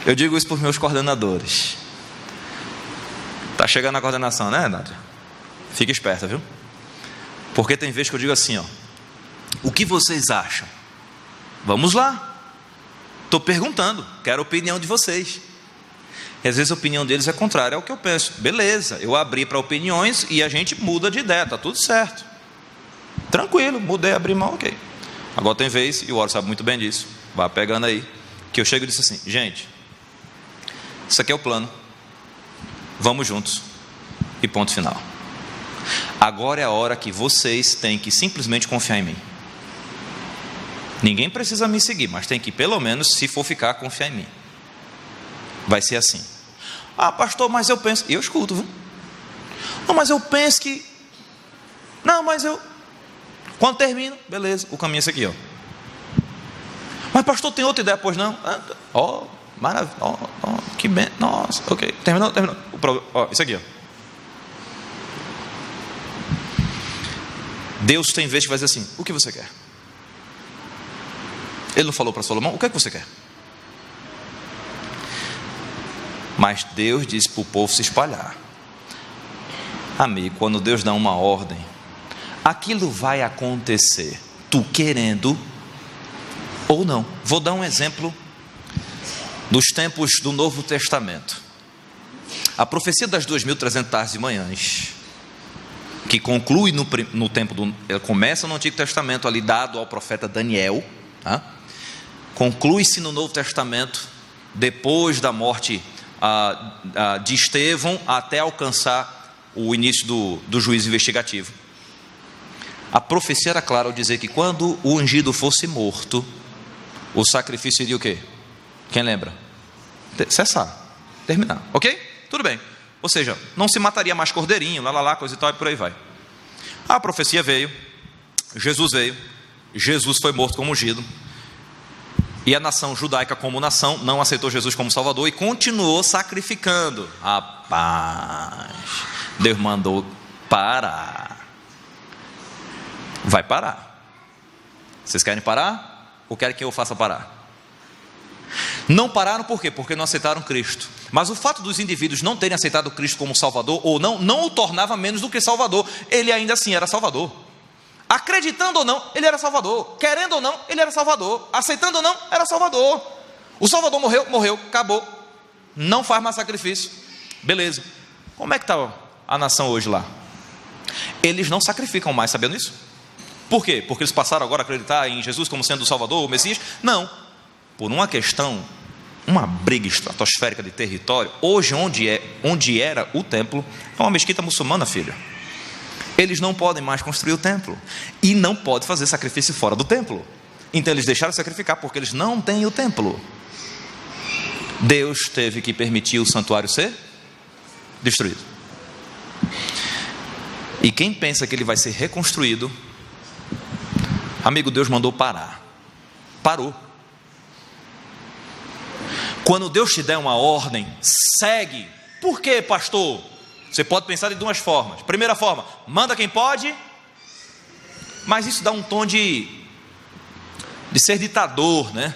Eu digo isso para os meus coordenadores. Está chegando a coordenação, né, Nádia? Fica esperta, viu? Porque tem vezes que eu digo assim, ó: o que vocês acham? Vamos lá. Estou perguntando, quero a opinião de vocês. E às vezes a opinião deles é contrária ao que eu penso. Beleza, eu abri para opiniões e a gente muda de ideia, está tudo certo. Tranquilo, mudei, abri mão, ok. Agora tem vez, e o Oro sabe muito bem disso, vai pegando aí, que eu chego e disse assim: gente, isso aqui é o plano, vamos juntos, e ponto final. Agora é a hora que vocês têm que simplesmente confiar em mim. Ninguém precisa me seguir, mas tem que, pelo menos, se for ficar, confiar em mim. Vai ser assim. Ah, pastor, mas eu penso... Eu escuto, viu? Não, mas eu penso que... Não, mas eu... Quando termino, beleza, o caminho é esse aqui, ó. Mas pastor, tem outra ideia? Pois não? Ó, maravilha, ó, que bem, nossa, ok, terminou. Ó, isso aqui, ó. Deus tem vezes que vai dizer assim: o que você quer? Ele não falou para Salomão: o que é que você quer? Mas Deus disse para o povo se espalhar. Amigo, quando Deus dá uma ordem, aquilo vai acontecer, tu querendo ou não. Vou dar um exemplo dos tempos do Novo Testamento. A profecia das 2.300 tardes e manhãs, que conclui no tempo ela começa no Antigo Testamento, ali dado ao profeta Daniel, tá? Conclui-se no Novo Testamento, depois da morte de Estevão, até alcançar o início do juízo investigativo. A profecia era clara ao dizer que quando o ungido fosse morto, o sacrifício iria o quê? Quem lembra? Cessar, terminar, ok? Tudo bem. Ou seja, não se mataria mais cordeirinho, coisa e tal, e por aí vai. A profecia veio, Jesus veio, Jesus foi morto como ungido, e a nação judaica como nação não aceitou Jesus como Salvador e continuou sacrificando. Rapaz, Deus mandou parar. Vai parar. Vocês querem parar? Ou querem que eu faça parar? Não pararam por quê? Porque não aceitaram Cristo. Mas o fato dos indivíduos não terem aceitado Cristo como Salvador ou não o tornava menos do que Salvador. Ele ainda assim era Salvador. Acreditando ou não, ele era Salvador. Querendo ou não, ele era Salvador. Aceitando ou não, era Salvador. O Salvador morreu, acabou. não faz mais sacrifício. Beleza. Como é que está a nação hoje lá? Eles não sacrificam mais, sabendo isso? Por quê? Porque eles passaram agora a acreditar em Jesus como sendo o Salvador, o Messias? Não. Por uma questão, uma briga estratosférica de território. Hoje, onde era o templo, é uma mesquita muçulmana, filha. Eles não podem mais construir o templo. E não podem fazer sacrifício fora do templo. Então eles deixaram de sacrificar porque eles não têm o templo. Deus teve que permitir o santuário ser destruído. E quem pensa que ele vai ser reconstruído, amigo, Deus mandou parar. Parou. Quando Deus te der uma ordem, segue. Por quê, pastor? Você pode pensar de duas formas. Primeira forma, manda quem pode, mas isso dá um tom de ser ditador, né?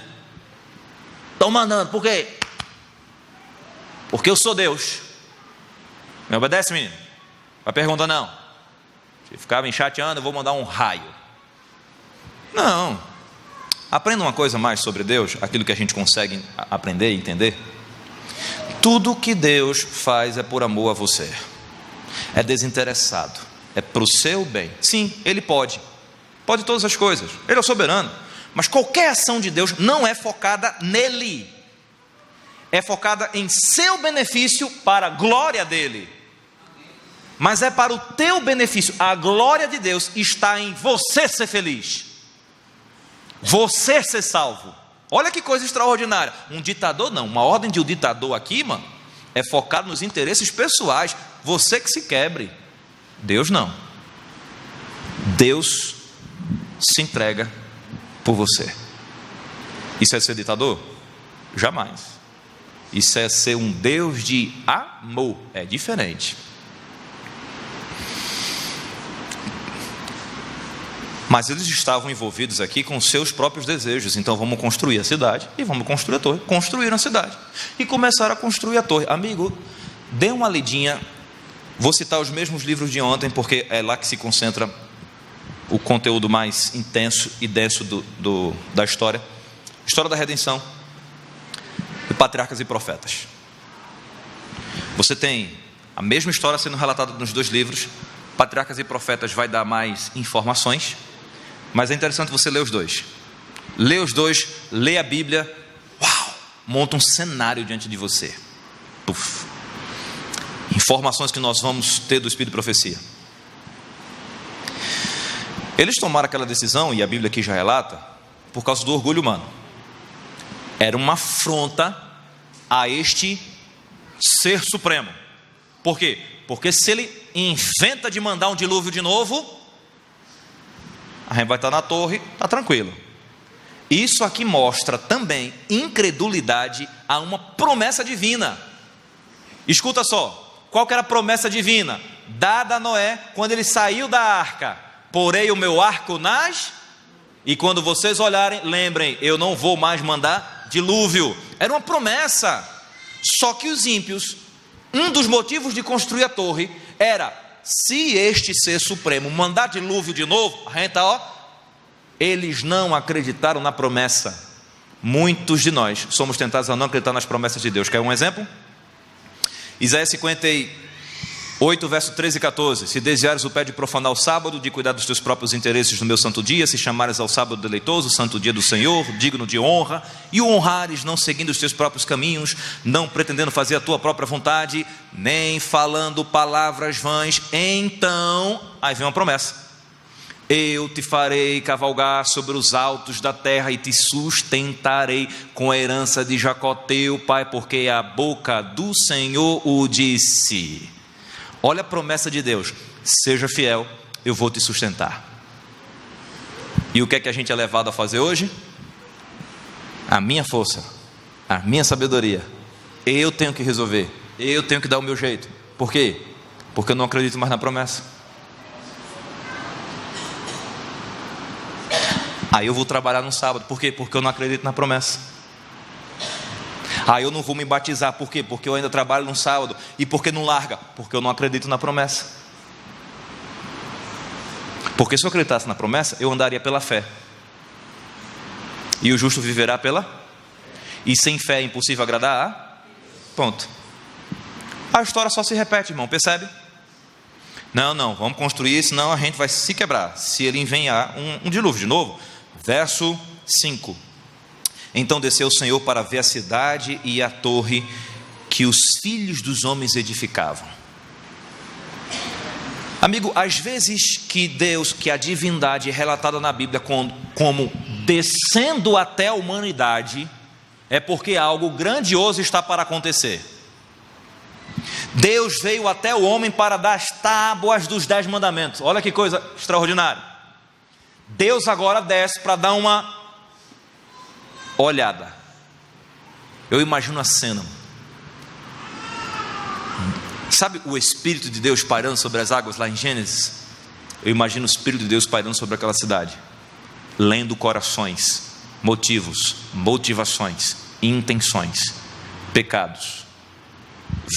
Estão mandando, por quê? Porque eu sou Deus. Me obedece, menino? A pergunta não. Se ficar me chateando, eu vou mandar um raio. Não. Aprenda uma coisa mais sobre Deus, aquilo que a gente consegue aprender e entender. Tudo que Deus faz é por amor a você. É desinteressado. É para o seu bem. Sim, Ele pode. Pode todas as coisas. Ele é o soberano. Mas qualquer ação de Deus não é focada nele. É focada em seu benefício para a glória dele. Mas é para o teu benefício. A glória de Deus está em você ser feliz. Você ser salvo. Olha que coisa extraordinária. Um ditador não. Uma ordem de um ditador aqui, mano, é focado nos interesses pessoais. Você que se quebre. Deus não. Deus se entrega por você. Isso é ser ditador? Jamais. Isso é ser um Deus de amor. É diferente. Mas eles estavam envolvidos aqui com seus próprios desejos. Então vamos construir a cidade e vamos construir a torre. Construíram a cidade e começaram a construir a torre. Amigo, dê uma lidinha. Vou citar os mesmos livros de ontem, porque é lá que se concentra o conteúdo mais intenso e denso da história. História da redenção de patriarcas e profetas. Você tem a mesma história sendo relatada nos dois livros. Patriarcas e profetas vai dar mais informações, mas é interessante você ler os dois. Lê os dois, lê a Bíblia. Uau! Monta um cenário diante de você. Puf. Informações que nós vamos ter do Espírito de Profecia. Eles tomaram aquela decisão, e a Bíblia aqui já relata, por causa do orgulho humano. Era uma afronta a este ser supremo. Por quê? Porque se ele inventa de mandar um dilúvio de novo, a gente vai estar na torre, está tranquilo. Isso aqui mostra também incredulidade a uma promessa divina. Escuta só, qual que era a promessa divina? Dada a Noé, quando ele saiu da arca: porei o meu arco nas... E quando vocês olharem, lembrem, eu não vou mais mandar dilúvio. Era uma promessa. Só que os ímpios, um dos motivos de construir a torre era: se este ser supremo mandar dilúvio de novo, a gente eles não acreditaram na promessa. Muitos de nós somos tentados a não acreditar nas promessas de Deus. Quer um exemplo? Isaías 58, verso 13 e 14: se desviares o pé de profanar o sábado, de cuidar dos teus próprios interesses no meu santo dia, se chamares ao sábado deleitoso, o santo dia do Senhor, digno de honra, e o honrares, não seguindo os teus próprios caminhos, não pretendendo fazer a tua própria vontade, nem falando palavras vãs, então, aí vem uma promessa: eu te farei cavalgar sobre os altos da terra e te sustentarei com a herança de Jacó teu pai, porque a boca do Senhor o disse. Olha a promessa de Deus: seja fiel, eu vou te sustentar. E o que é que a gente é levado a fazer hoje? A minha força, a minha sabedoria, eu tenho que resolver, eu tenho que dar o meu jeito. Por quê? Porque eu não acredito mais na promessa. Aí eu vou trabalhar no sábado. Por quê? Porque eu não acredito na promessa. Aí eu não vou me batizar. Por quê? Porque eu ainda trabalho no sábado. E por que não larga? Porque eu não acredito na promessa. Porque se eu acreditasse na promessa, eu andaria pela fé. E o justo viverá pela... E sem fé é impossível agradar a pronto. A história só se repete, irmão, percebe? Não, vamos construir, senão a gente vai se quebrar, se ele enviar um dilúvio de novo. Verso 5. Então desceu o Senhor para ver a cidade e a torre que os filhos dos homens edificavam. Amigo, às vezes que Deus, que a divindade é relatada na Bíblia como descendo até a humanidade, é porque algo grandioso está para acontecer. Deus veio até o homem para dar as tábuas dos 10 mandamentos. Olha que coisa extraordinária. Deus agora desce para dar uma olhada. Eu imagino a cena. Sabe o Espírito de Deus pairando sobre as águas lá em Gênesis? Eu imagino o Espírito de Deus pairando sobre aquela cidade, lendo corações, motivos, motivações, intenções, pecados,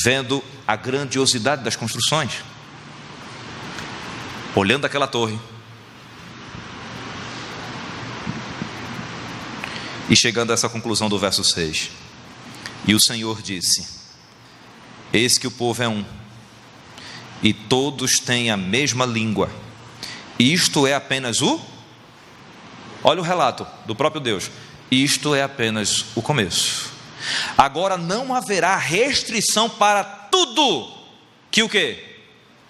vendo a grandiosidade das construções, olhando aquela torre e chegando a essa conclusão do verso 6. E o Senhor disse: eis que o povo é um, e todos têm a mesma língua. Isto é apenas olha o relato do próprio Deus. Isto é apenas o começo. Agora não haverá restrição para tudo que o quê?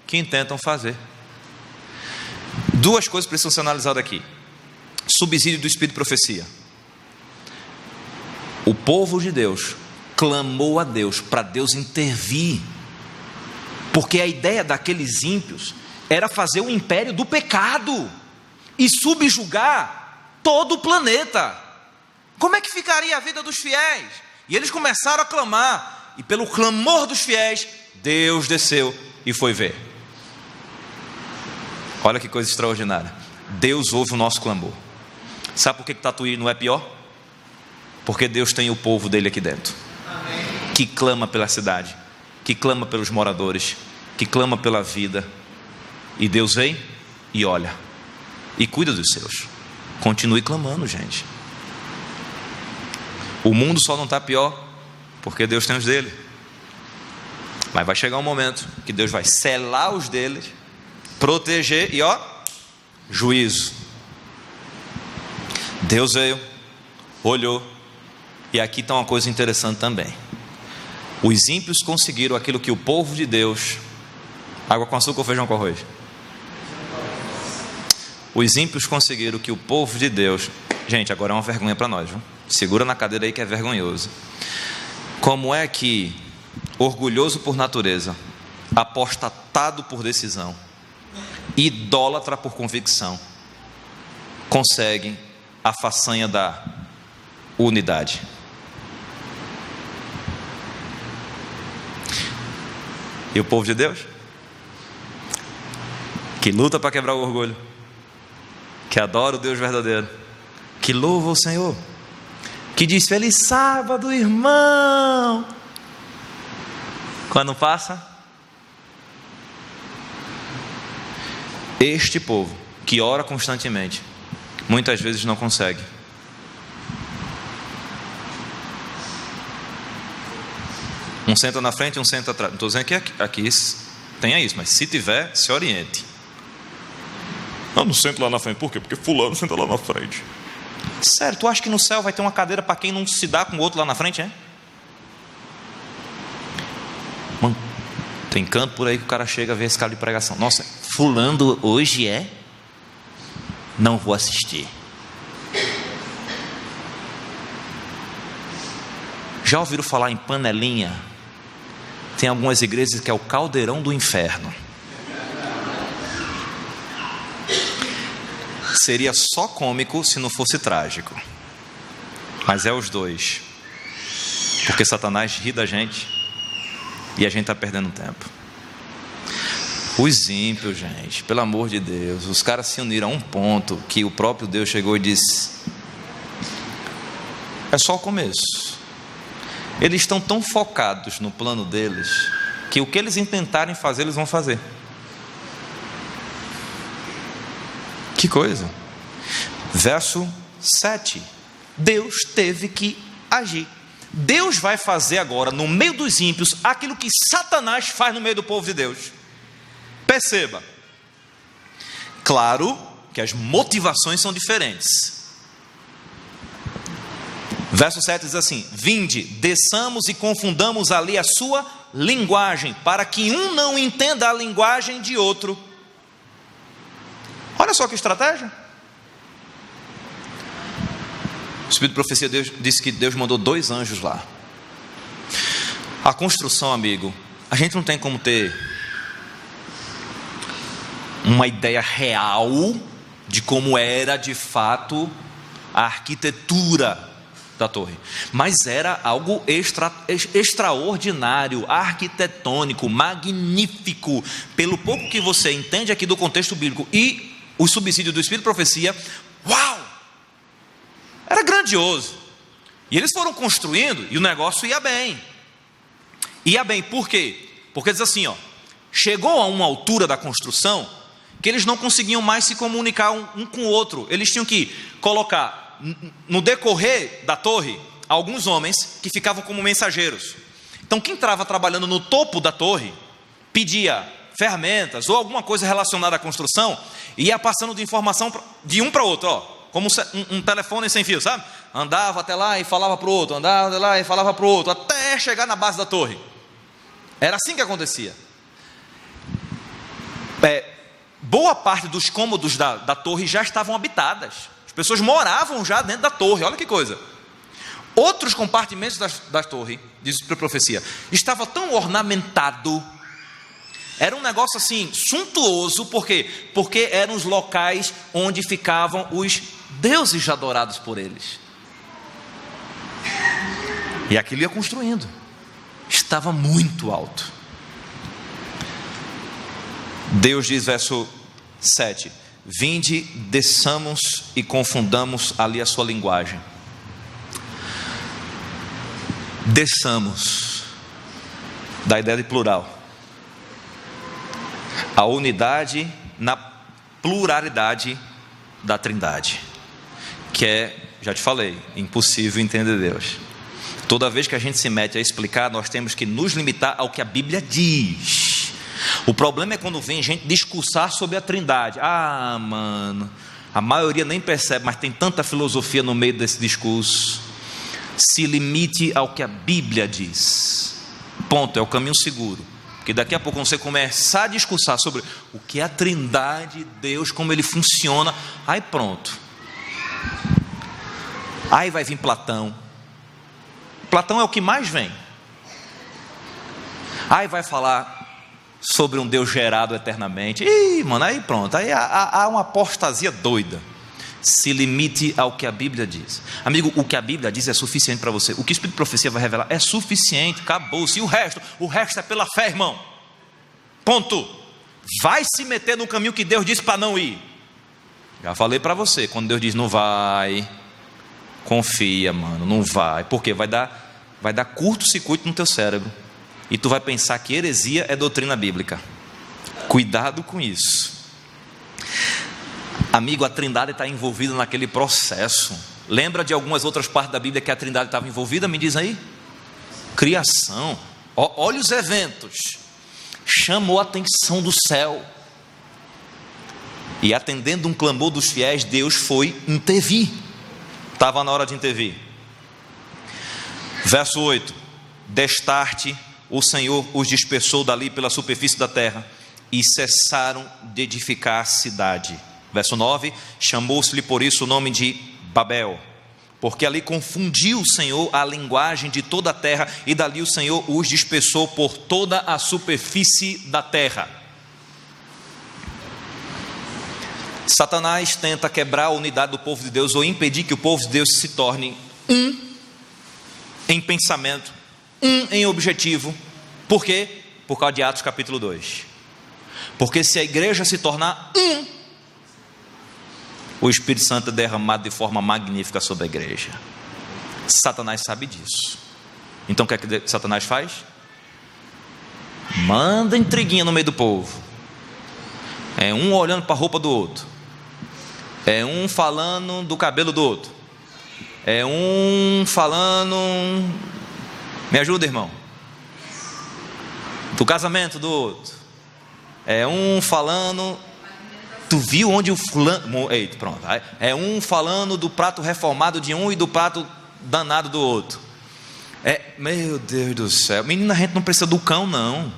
Que intentam fazer. Duas coisas precisam ser analisadas aqui. Subsídio do Espírito de Profecia. O povo de Deus clamou a Deus para Deus intervir, porque a ideia daqueles ímpios era fazer o império do pecado e subjugar todo o planeta. Como é que ficaria a vida dos fiéis? E eles começaram a clamar, e pelo clamor dos fiéis, Deus desceu e foi ver. Olha que coisa extraordinária. Deus ouve o nosso clamor. Sabe por que Tatuí não é pior? Porque Deus tem o povo dele aqui dentro. Amém. Que clama pela cidade, que clama pelos moradores, que clama pela vida. E Deus vem e olha, e cuida dos seus. Continue clamando, gente. O mundo só não está pior porque Deus tem os dele. Mas vai chegar um momento que Deus vai selar os deles, proteger e juízo. Deus veio, olhou, e aqui está uma coisa interessante também. Os ímpios conseguiram aquilo que o povo de Deus... Água com açúcar ou feijão com arroz? Os ímpios conseguiram que o povo de Deus... Gente, agora é uma vergonha para nós, viu? Segura na cadeira aí que é vergonhoso. Como é que orgulhoso por natureza, apostatado por decisão, idólatra por convicção, conseguem a façanha da unidade? E o povo de Deus, que luta para quebrar o orgulho, que adora o Deus verdadeiro, que louva o Senhor, que diz: feliz sábado, irmão. Quando passa, este povo que ora constantemente, muitas vezes não consegue. Um senta na frente, um senta atrás. Não estou dizendo que aqui tenha isso, mas se tiver, se oriente. Não sento lá na frente. Por quê? Porque fulano senta lá na frente. Sério, tu acha que no céu vai ter uma cadeira para quem não se dá com o outro lá na frente, é? Mano, tem canto por aí que o cara chega a ver esse cara de pregação. Nossa, fulano hoje é? Não vou assistir. Já ouviram falar em panelinha? Tem algumas igrejas que é o caldeirão do inferno. Seria só cômico se não fosse trágico. Mas é os dois. Porque Satanás ri da gente e a gente está perdendo tempo. Os ímpios, gente, pelo amor de Deus, os caras se uniram a um ponto que o próprio Deus chegou e disse: é só o começo. Eles estão tão focados no plano deles que o que eles intentarem fazer, eles vão fazer. Que coisa. Verso 7. Deus teve que agir. Deus vai fazer agora no meio dos ímpios aquilo que Satanás faz no meio do povo de Deus. Perceba, claro que as motivações são diferentes. Verso 7 diz assim: vinde, desçamos e confundamos ali a sua linguagem, para que um não entenda a linguagem de outro. Olha só que estratégia. O Espírito de Profecia disse que Deus mandou 2 anjos lá. A construção, amigo, a gente não tem como ter uma ideia real de como era de fato a arquitetura da torre, mas era algo extraordinário, arquitetônico, magnífico. Pelo pouco que você entende aqui do contexto bíblico e o subsídio do Espírito de Profecia, uau! Era grandioso. E eles foram construindo e o negócio ia bem. Ia bem, por quê? Porque diz assim, ó, chegou a uma altura da construção que eles não conseguiam mais se comunicar um com o outro. Eles tinham que colocar no decorrer da torre alguns homens que ficavam como mensageiros. Então quem estava trabalhando no topo da torre pedia ferramentas ou alguma coisa relacionada à construção e ia passando de informação de um para outro, ó, como um telefone sem fio, sabe? Andava até lá e falava para o outro, andava até lá e falava para o outro, até chegar na base da torre. Era assim que acontecia. Boa parte dos cômodos da torre já estavam habitadas. As pessoas moravam já dentro da torre, olha que coisa. Outros compartimentos da torre, diz a profecia, estava tão ornamentado, era um negócio assim, suntuoso, por quê? Porque eram os locais onde ficavam os deuses adorados por eles. E aquilo ia construindo, estava muito alto. Deus diz, verso 7, vinde, desçamos e confundamos ali a sua linguagem. Desçamos, da ideia de plural, a unidade na pluralidade da Trindade, que é, já te falei, impossível entender Deus. Toda vez que a gente se mete a explicar, nós temos que nos limitar ao que a Bíblia diz. O problema é quando vem gente discursar sobre a Trindade. Ah, mano, a maioria nem percebe, mas tem tanta filosofia no meio desse discurso. Se limite ao que a Bíblia diz. Ponto, é o caminho seguro. Porque daqui a pouco você começar a discursar sobre o que é a Trindade, Deus, como Ele funciona, aí pronto. Aí vai vir Platão. Platão é o que mais vem. Aí vai falar sobre um Deus gerado eternamente. Ih, mano, aí pronto. Aí há uma apostasia doida. Se limite ao que a Bíblia diz. Amigo, o que a Bíblia diz é suficiente para você. O que o Espírito de Profecia vai revelar é suficiente, acabou-se. E o resto é pela fé, irmão. Ponto. Vai se meter no caminho que Deus disse para não ir. Já falei para você, quando Deus diz não vai, confia, mano, não vai. Por quê? Vai dar curto-circuito no teu cérebro. E tu vai pensar que heresia é doutrina bíblica. Cuidado com isso. Amigo, a Trindade está envolvida naquele processo. Lembra de algumas outras partes da Bíblia que a Trindade estava envolvida? Me diz aí. Criação. Olha os eventos. Chamou a atenção do céu. E atendendo um clamor dos fiéis, Deus foi intervir. Estava na hora de intervir. Verso 8. Destarte o Senhor os dispersou dali pela superfície da terra e cessaram de edificar a cidade. Verso 9, chamou-se-lhe por isso o nome de Babel, porque ali confundiu o Senhor a linguagem de toda a terra, e dali o Senhor os dispersou por toda a superfície da terra. Satanás tenta quebrar a unidade do povo de Deus, ou impedir que o povo de Deus se torne um em pensamento, um em objetivo. Por quê? Por causa de Atos capítulo 2. Porque se a igreja se tornar um, o Espírito Santo é derramado de forma magnífica sobre a igreja. Satanás sabe disso. Então o que é que Satanás faz? Manda intriguinha no meio do povo. É um olhando para a roupa do outro, é um falando do cabelo do outro, é um falando Me ajuda, irmão. Do casamento do outro. É um falando. Tu viu onde o fulano. Eita, pronto. É um falando do prato reformado de um e do prato danado do outro. Meu Deus do céu. Menina, a gente não precisa do cão, não.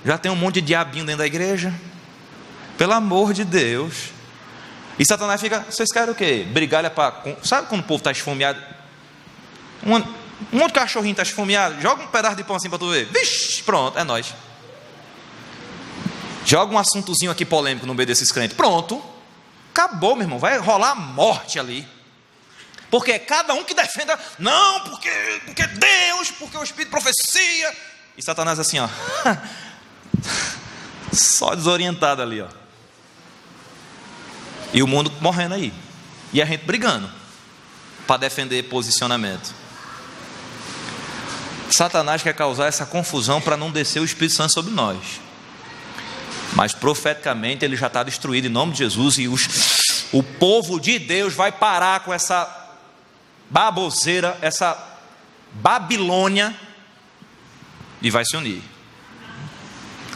Já tem um monte de diabinho dentro da igreja. Pelo amor de Deus. E Satanás fica, vocês querem o quê? Brigalha para. Sabe quando o povo está esfomeado? Um monte de cachorrinho está esfomeado. Joga um pedaço de pão assim para tu ver. Vixe, pronto, é nóis. Joga um assuntozinho aqui polêmico no meio desses crentes. Pronto. Acabou, meu irmão. Vai rolar a morte ali. Porque é cada um que defenda. Não, porque Deus, porque o Espírito profecia. E Satanás assim, ó. Só desorientado ali, ó. E o mundo morrendo aí. E a gente brigando para defender posicionamento. Satanás quer causar essa confusão para não descer o Espírito Santo sobre nós. Mas profeticamente ele já está destruído em nome de Jesus. E o povo de Deus vai parar com essa baboseira, essa Babilônia, e vai se unir.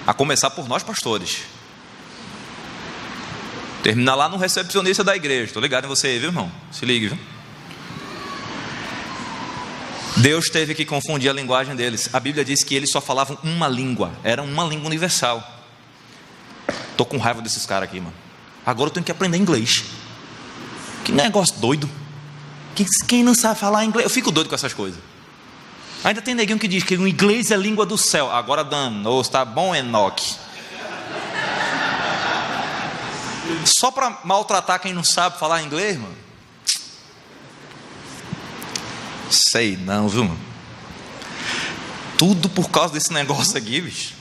A começar por nós pastores. Terminar lá no recepcionista da igreja. Estou ligado em você aí, viu, irmão? Se ligue, viu? Deus teve que confundir a linguagem deles. A Bíblia diz que eles só falavam uma língua. Era uma língua universal. Estou com raiva desses caras aqui, mano. Agora eu tenho que aprender inglês. Que negócio doido. Quem não sabe falar inglês? Eu fico doido com essas coisas. Ainda tem neguinho que diz que o inglês é língua do céu. Agora danou, está bom, Enoque. Só para maltratar quem não sabe falar inglês, mano. Sei não, viu, mano? Tudo por causa desse negócio aqui, bicho.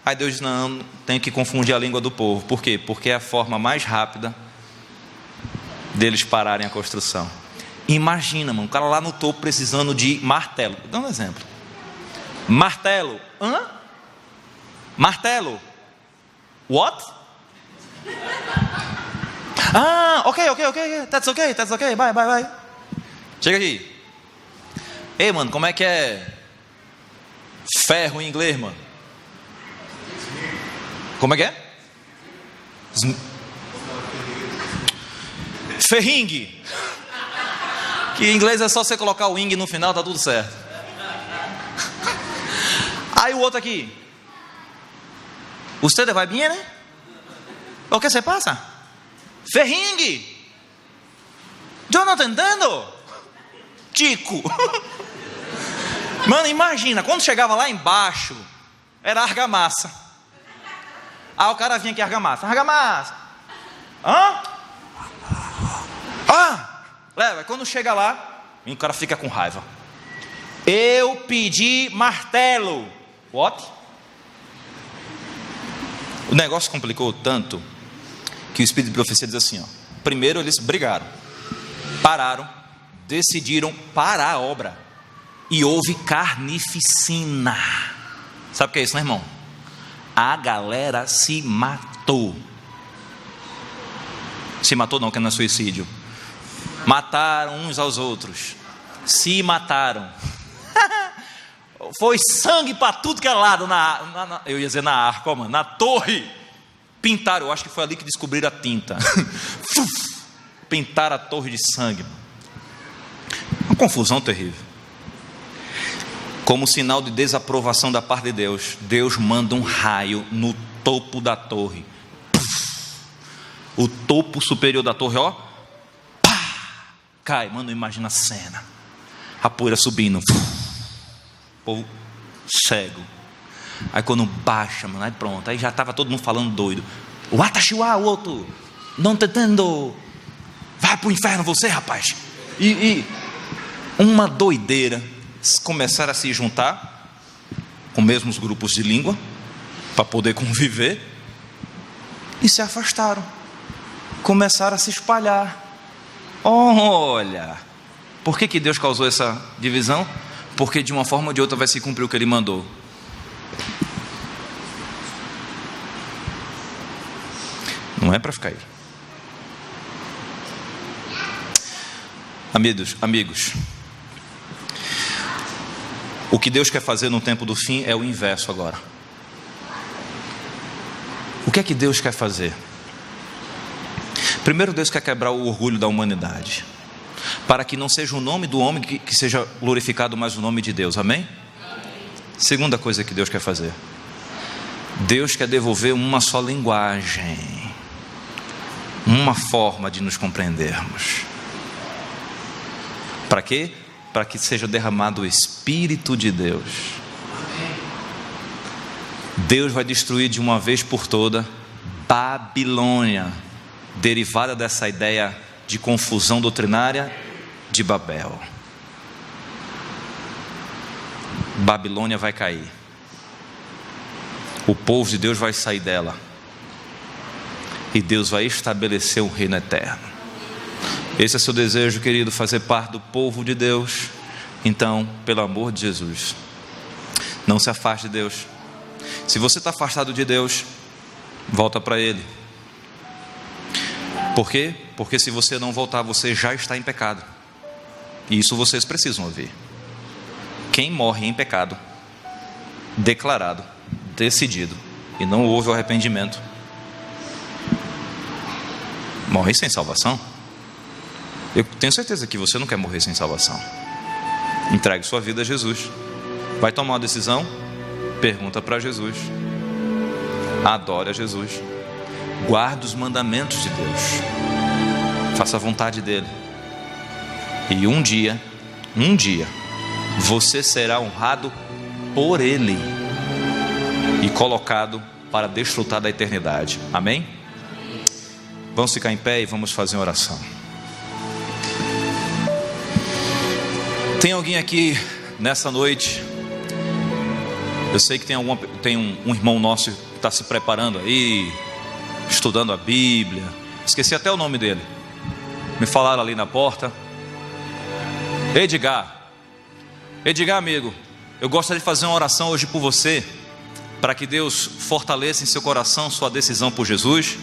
Aí Deus diz, não, tem que confundir a língua do povo. Por quê? Porque é a forma mais rápida deles pararem a construção. Imagina, mano, o cara lá no topo precisando de martelo. Vou dar um exemplo. Martelo. Hã? Martelo. What? Ok. That's okay. Bye. Chega aqui. Ei, mano, como é que é ferro em inglês, mano? Como é que é? Ferringue. Que em inglês é só você colocar o ing no final, tá tudo certo. Aí o outro aqui. Usted vai bem, né? O que se passa? Ferringue. Eu não tô entendendo. Tico. Mano, imagina, quando chegava lá embaixo, era argamassa. Aí o cara vinha aqui, argamassa. Hã? Leva, quando chega lá, o cara fica com raiva. Eu pedi martelo. What? O negócio complicou tanto que o Espírito de profecia diz assim, ó. Primeiro eles brigaram, pararam, decidiram parar a obra. E houve carnificina. Sabe o que é isso, né, irmão? A galera se matou. Se matou não, que não é suicídio. Mataram uns aos outros. Se mataram. Foi sangue para tudo que é lado. Eu ia dizer na arca, mano, na torre. Pintaram, eu acho que foi ali que descobriram a tinta. Pintaram a torre de sangue. Uma confusão terrível. Como sinal de desaprovação da parte de Deus, Deus manda um raio no topo da torre. O topo superior da torre, ó, cai. Mano, imagina a cena. A poeira subindo. O povo cego. Aí quando baixa, mano, aí pronto. Aí já estava todo mundo falando doido. O Atachiwa, o outro. Não te entendo. Vai pro inferno você, rapaz. E uma doideira. Começaram a se juntar com mesmos grupos de língua para poder conviver e se afastaram. Começaram a se espalhar. Olha, por que Deus causou essa divisão? Porque de uma forma ou de outra vai se cumprir o que Ele mandou. Não é para ficar aí. Amigos, O que Deus quer fazer no tempo do fim é o inverso agora. O que é que Deus quer fazer? Primeiro, Deus quer quebrar o orgulho da humanidade, para que não seja o nome do homem que seja glorificado, mas o nome de Deus, amém? Segunda coisa que Deus quer fazer: Deus quer devolver uma só linguagem, uma forma de nos compreendermos. Para quê? Para que seja derramado o Espírito de Deus. Deus vai destruir de uma vez por toda Babilônia, derivada dessa ideia de confusão doutrinária de Babel. Babilônia vai cair. O povo de Deus vai sair dela. E Deus vai estabelecer um reino eterno. Esse é seu desejo, querido, fazer parte do povo de Deus? Então, pelo amor de Jesus, não se afaste de Deus. Se você está afastado de Deus, volta para Ele. Por quê? Porque se você não voltar, você já está em pecado. E isso vocês precisam ouvir. Quem morre em pecado, declarado, decidido, e não houve o arrependimento, morre sem salvação. Eu tenho certeza que você não quer morrer sem salvação. Entregue sua vida a Jesus. Vai tomar uma decisão? Pergunta para Jesus. Adore a Jesus. Guarde os mandamentos de Deus. Faça a vontade dele. E um dia, você será honrado por Ele e colocado para desfrutar da eternidade. Amém? Vamos ficar em pé e vamos fazer uma oração. Tem alguém aqui nessa noite? Eu sei que tem um irmão nosso que está se preparando aí, estudando a Bíblia. Esqueci até o nome dele. Me falaram ali na porta. Edgar, amigo, eu gostaria de fazer uma oração hoje por você, para que Deus fortaleça em seu coração sua decisão por Jesus,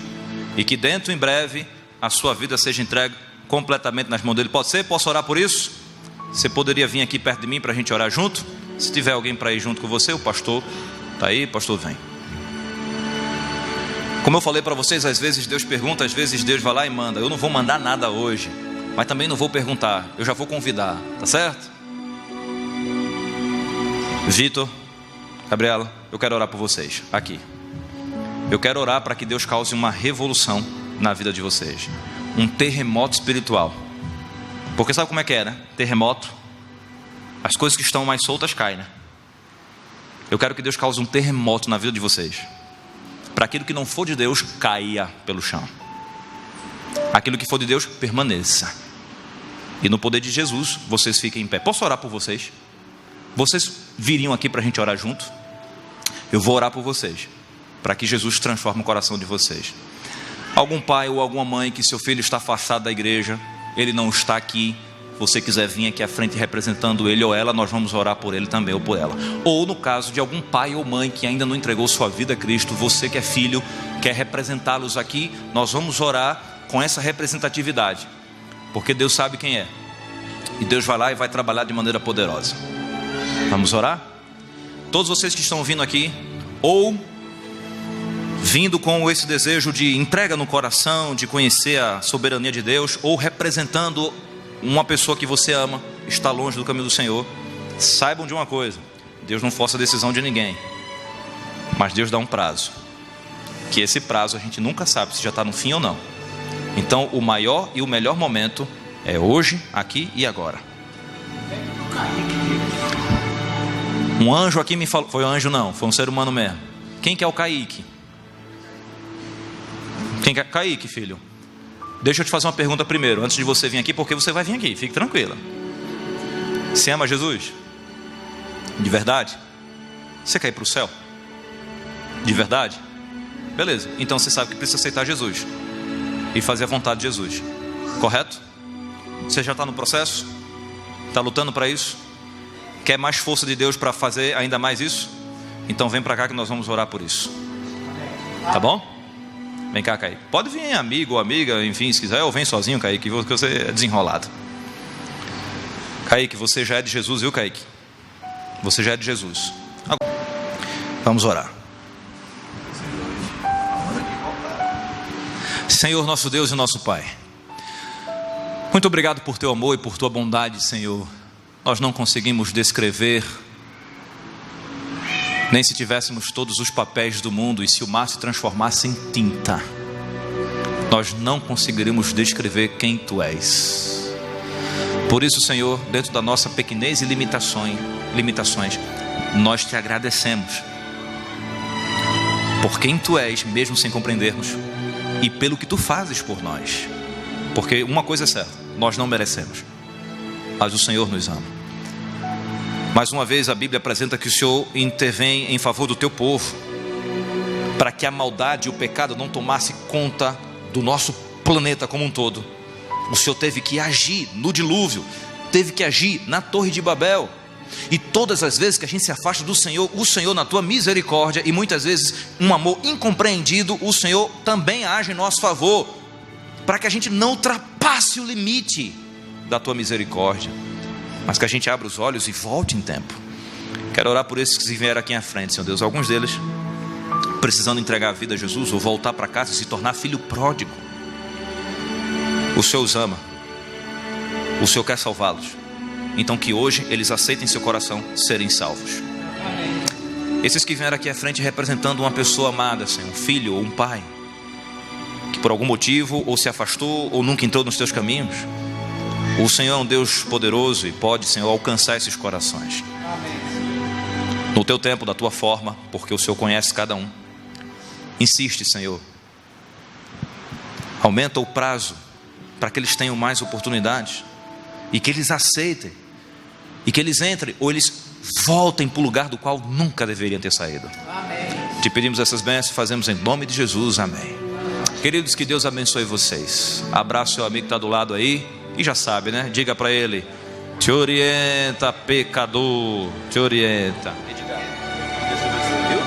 e que dentro em breve a sua vida seja entregue completamente nas mãos dele. Pode ser? Posso orar por isso? Você poderia vir aqui perto de mim para a gente orar junto? Se tiver alguém para ir junto com você, o pastor está aí, pastor vem. Como eu falei para vocês, às vezes Deus pergunta, às vezes Deus vai lá e manda. Eu não vou mandar nada hoje, mas também não vou perguntar, eu já vou convidar, tá certo? Vitor, Gabriela, eu quero orar por vocês, aqui. Eu quero orar para que Deus cause uma revolução na vida de vocês, um terremoto espiritual. Porque sabe como é que é, né? Terremoto, as coisas que estão mais soltas caem, né? Eu quero que Deus cause um terremoto na vida de vocês, para aquilo que não for de Deus caia pelo chão, aquilo que for de Deus permaneça, e no poder de Jesus vocês fiquem em pé. Posso orar por vocês? Vocês viriam aqui para a gente orar junto? Eu vou orar por vocês, para que Jesus transforme o coração de vocês. Algum pai ou alguma mãe que seu filho está afastado da igreja, ele não está aqui, você quiser vir aqui à frente representando ele ou ela, nós vamos orar por ele também ou por ela. Ou no caso de algum pai ou mãe que ainda não entregou sua vida a Cristo, você que é filho, quer representá-los aqui, nós vamos orar com essa representatividade, porque Deus sabe quem é, e Deus vai lá e vai trabalhar de maneira poderosa. Vamos orar? Todos vocês que estão vindo aqui, ou vindo com esse desejo de entrega no coração, de conhecer a soberania de Deus, ou representando uma pessoa que você ama, está longe do caminho do Senhor, saibam de uma coisa: Deus não força a decisão de ninguém, mas Deus dá um prazo, que esse prazo a gente nunca sabe se já está no fim ou não. Então o maior e o melhor momento é hoje, aqui e agora. Um anjo aqui me falou, foi um anjo não, foi um ser humano mesmo. Quem que é o Kaique? Quem quer? Kaique, filho, deixa eu te fazer uma pergunta primeiro, antes de você vir aqui, porque você vai vir aqui, fique tranquila. Você ama Jesus? De verdade? Você quer ir para o céu? De verdade? Beleza, então você sabe que precisa aceitar Jesus e fazer a vontade de Jesus, correto? Você já está no processo? Está lutando para isso? Quer mais força de Deus para fazer ainda mais isso? Então vem para cá que nós vamos orar por isso, tá bom? Vem cá, Kaique. Pode vir amigo ou amiga, enfim, se quiser, ou vem sozinho, Kaique, que você é desenrolado. Kaique, você já é de Jesus, viu, Kaique? Você já é de Jesus. Vamos orar. Senhor, nosso Deus e nosso Pai, muito obrigado por teu amor e por tua bondade, Senhor. Nós não conseguimos descrever, nem se tivéssemos todos os papéis do mundo e se o mar se transformasse em tinta, nós não conseguiríamos descrever quem tu és. Por isso, Senhor, dentro da nossa pequenez e limitações, nós te agradecemos por quem tu és, mesmo sem compreendermos, e pelo que tu fazes por nós. Porque uma coisa é certa, nós não merecemos, mas o Senhor nos ama. Mais uma vez a Bíblia apresenta que o Senhor intervém em favor do teu povo, para que a maldade e o pecado não tomasse conta do nosso planeta como um todo. O Senhor teve que agir no dilúvio, teve que agir na Torre de Babel. E todas as vezes que a gente se afasta do Senhor, o Senhor, na tua misericórdia, e muitas vezes um amor incompreendido, o Senhor também age em nosso favor, para que a gente não ultrapasse o limite da tua misericórdia, mas que a gente abra os olhos e volte em tempo. Quero orar por esses que vieram aqui à frente, Senhor Deus, alguns deles precisando entregar a vida a Jesus, ou voltar para casa e se tornar filho pródigo. O Senhor os ama, o Senhor quer salvá-los, então que hoje eles aceitem em seu coração serem salvos. Esses que vieram aqui à frente representando uma pessoa amada, Senhor, um filho ou um pai, que por algum motivo ou se afastou ou nunca entrou nos teus caminhos, o Senhor é um Deus poderoso e pode, Senhor, alcançar esses corações. No teu tempo, da tua forma, porque o Senhor conhece cada um. Insiste, Senhor, aumenta o prazo para que eles tenham mais oportunidades e que eles aceitem e que eles entrem ou eles voltem para o lugar do qual nunca deveriam ter saído. Amém. Te pedimos essas bênçãos, fazemos em nome de Jesus, amém. Queridos, que Deus abençoe vocês. Abraço seu amigo que está do lado aí e já sabe, né? Diga para ele: te orienta, pecador, te orienta. E diga, Deus te abençoe, viu?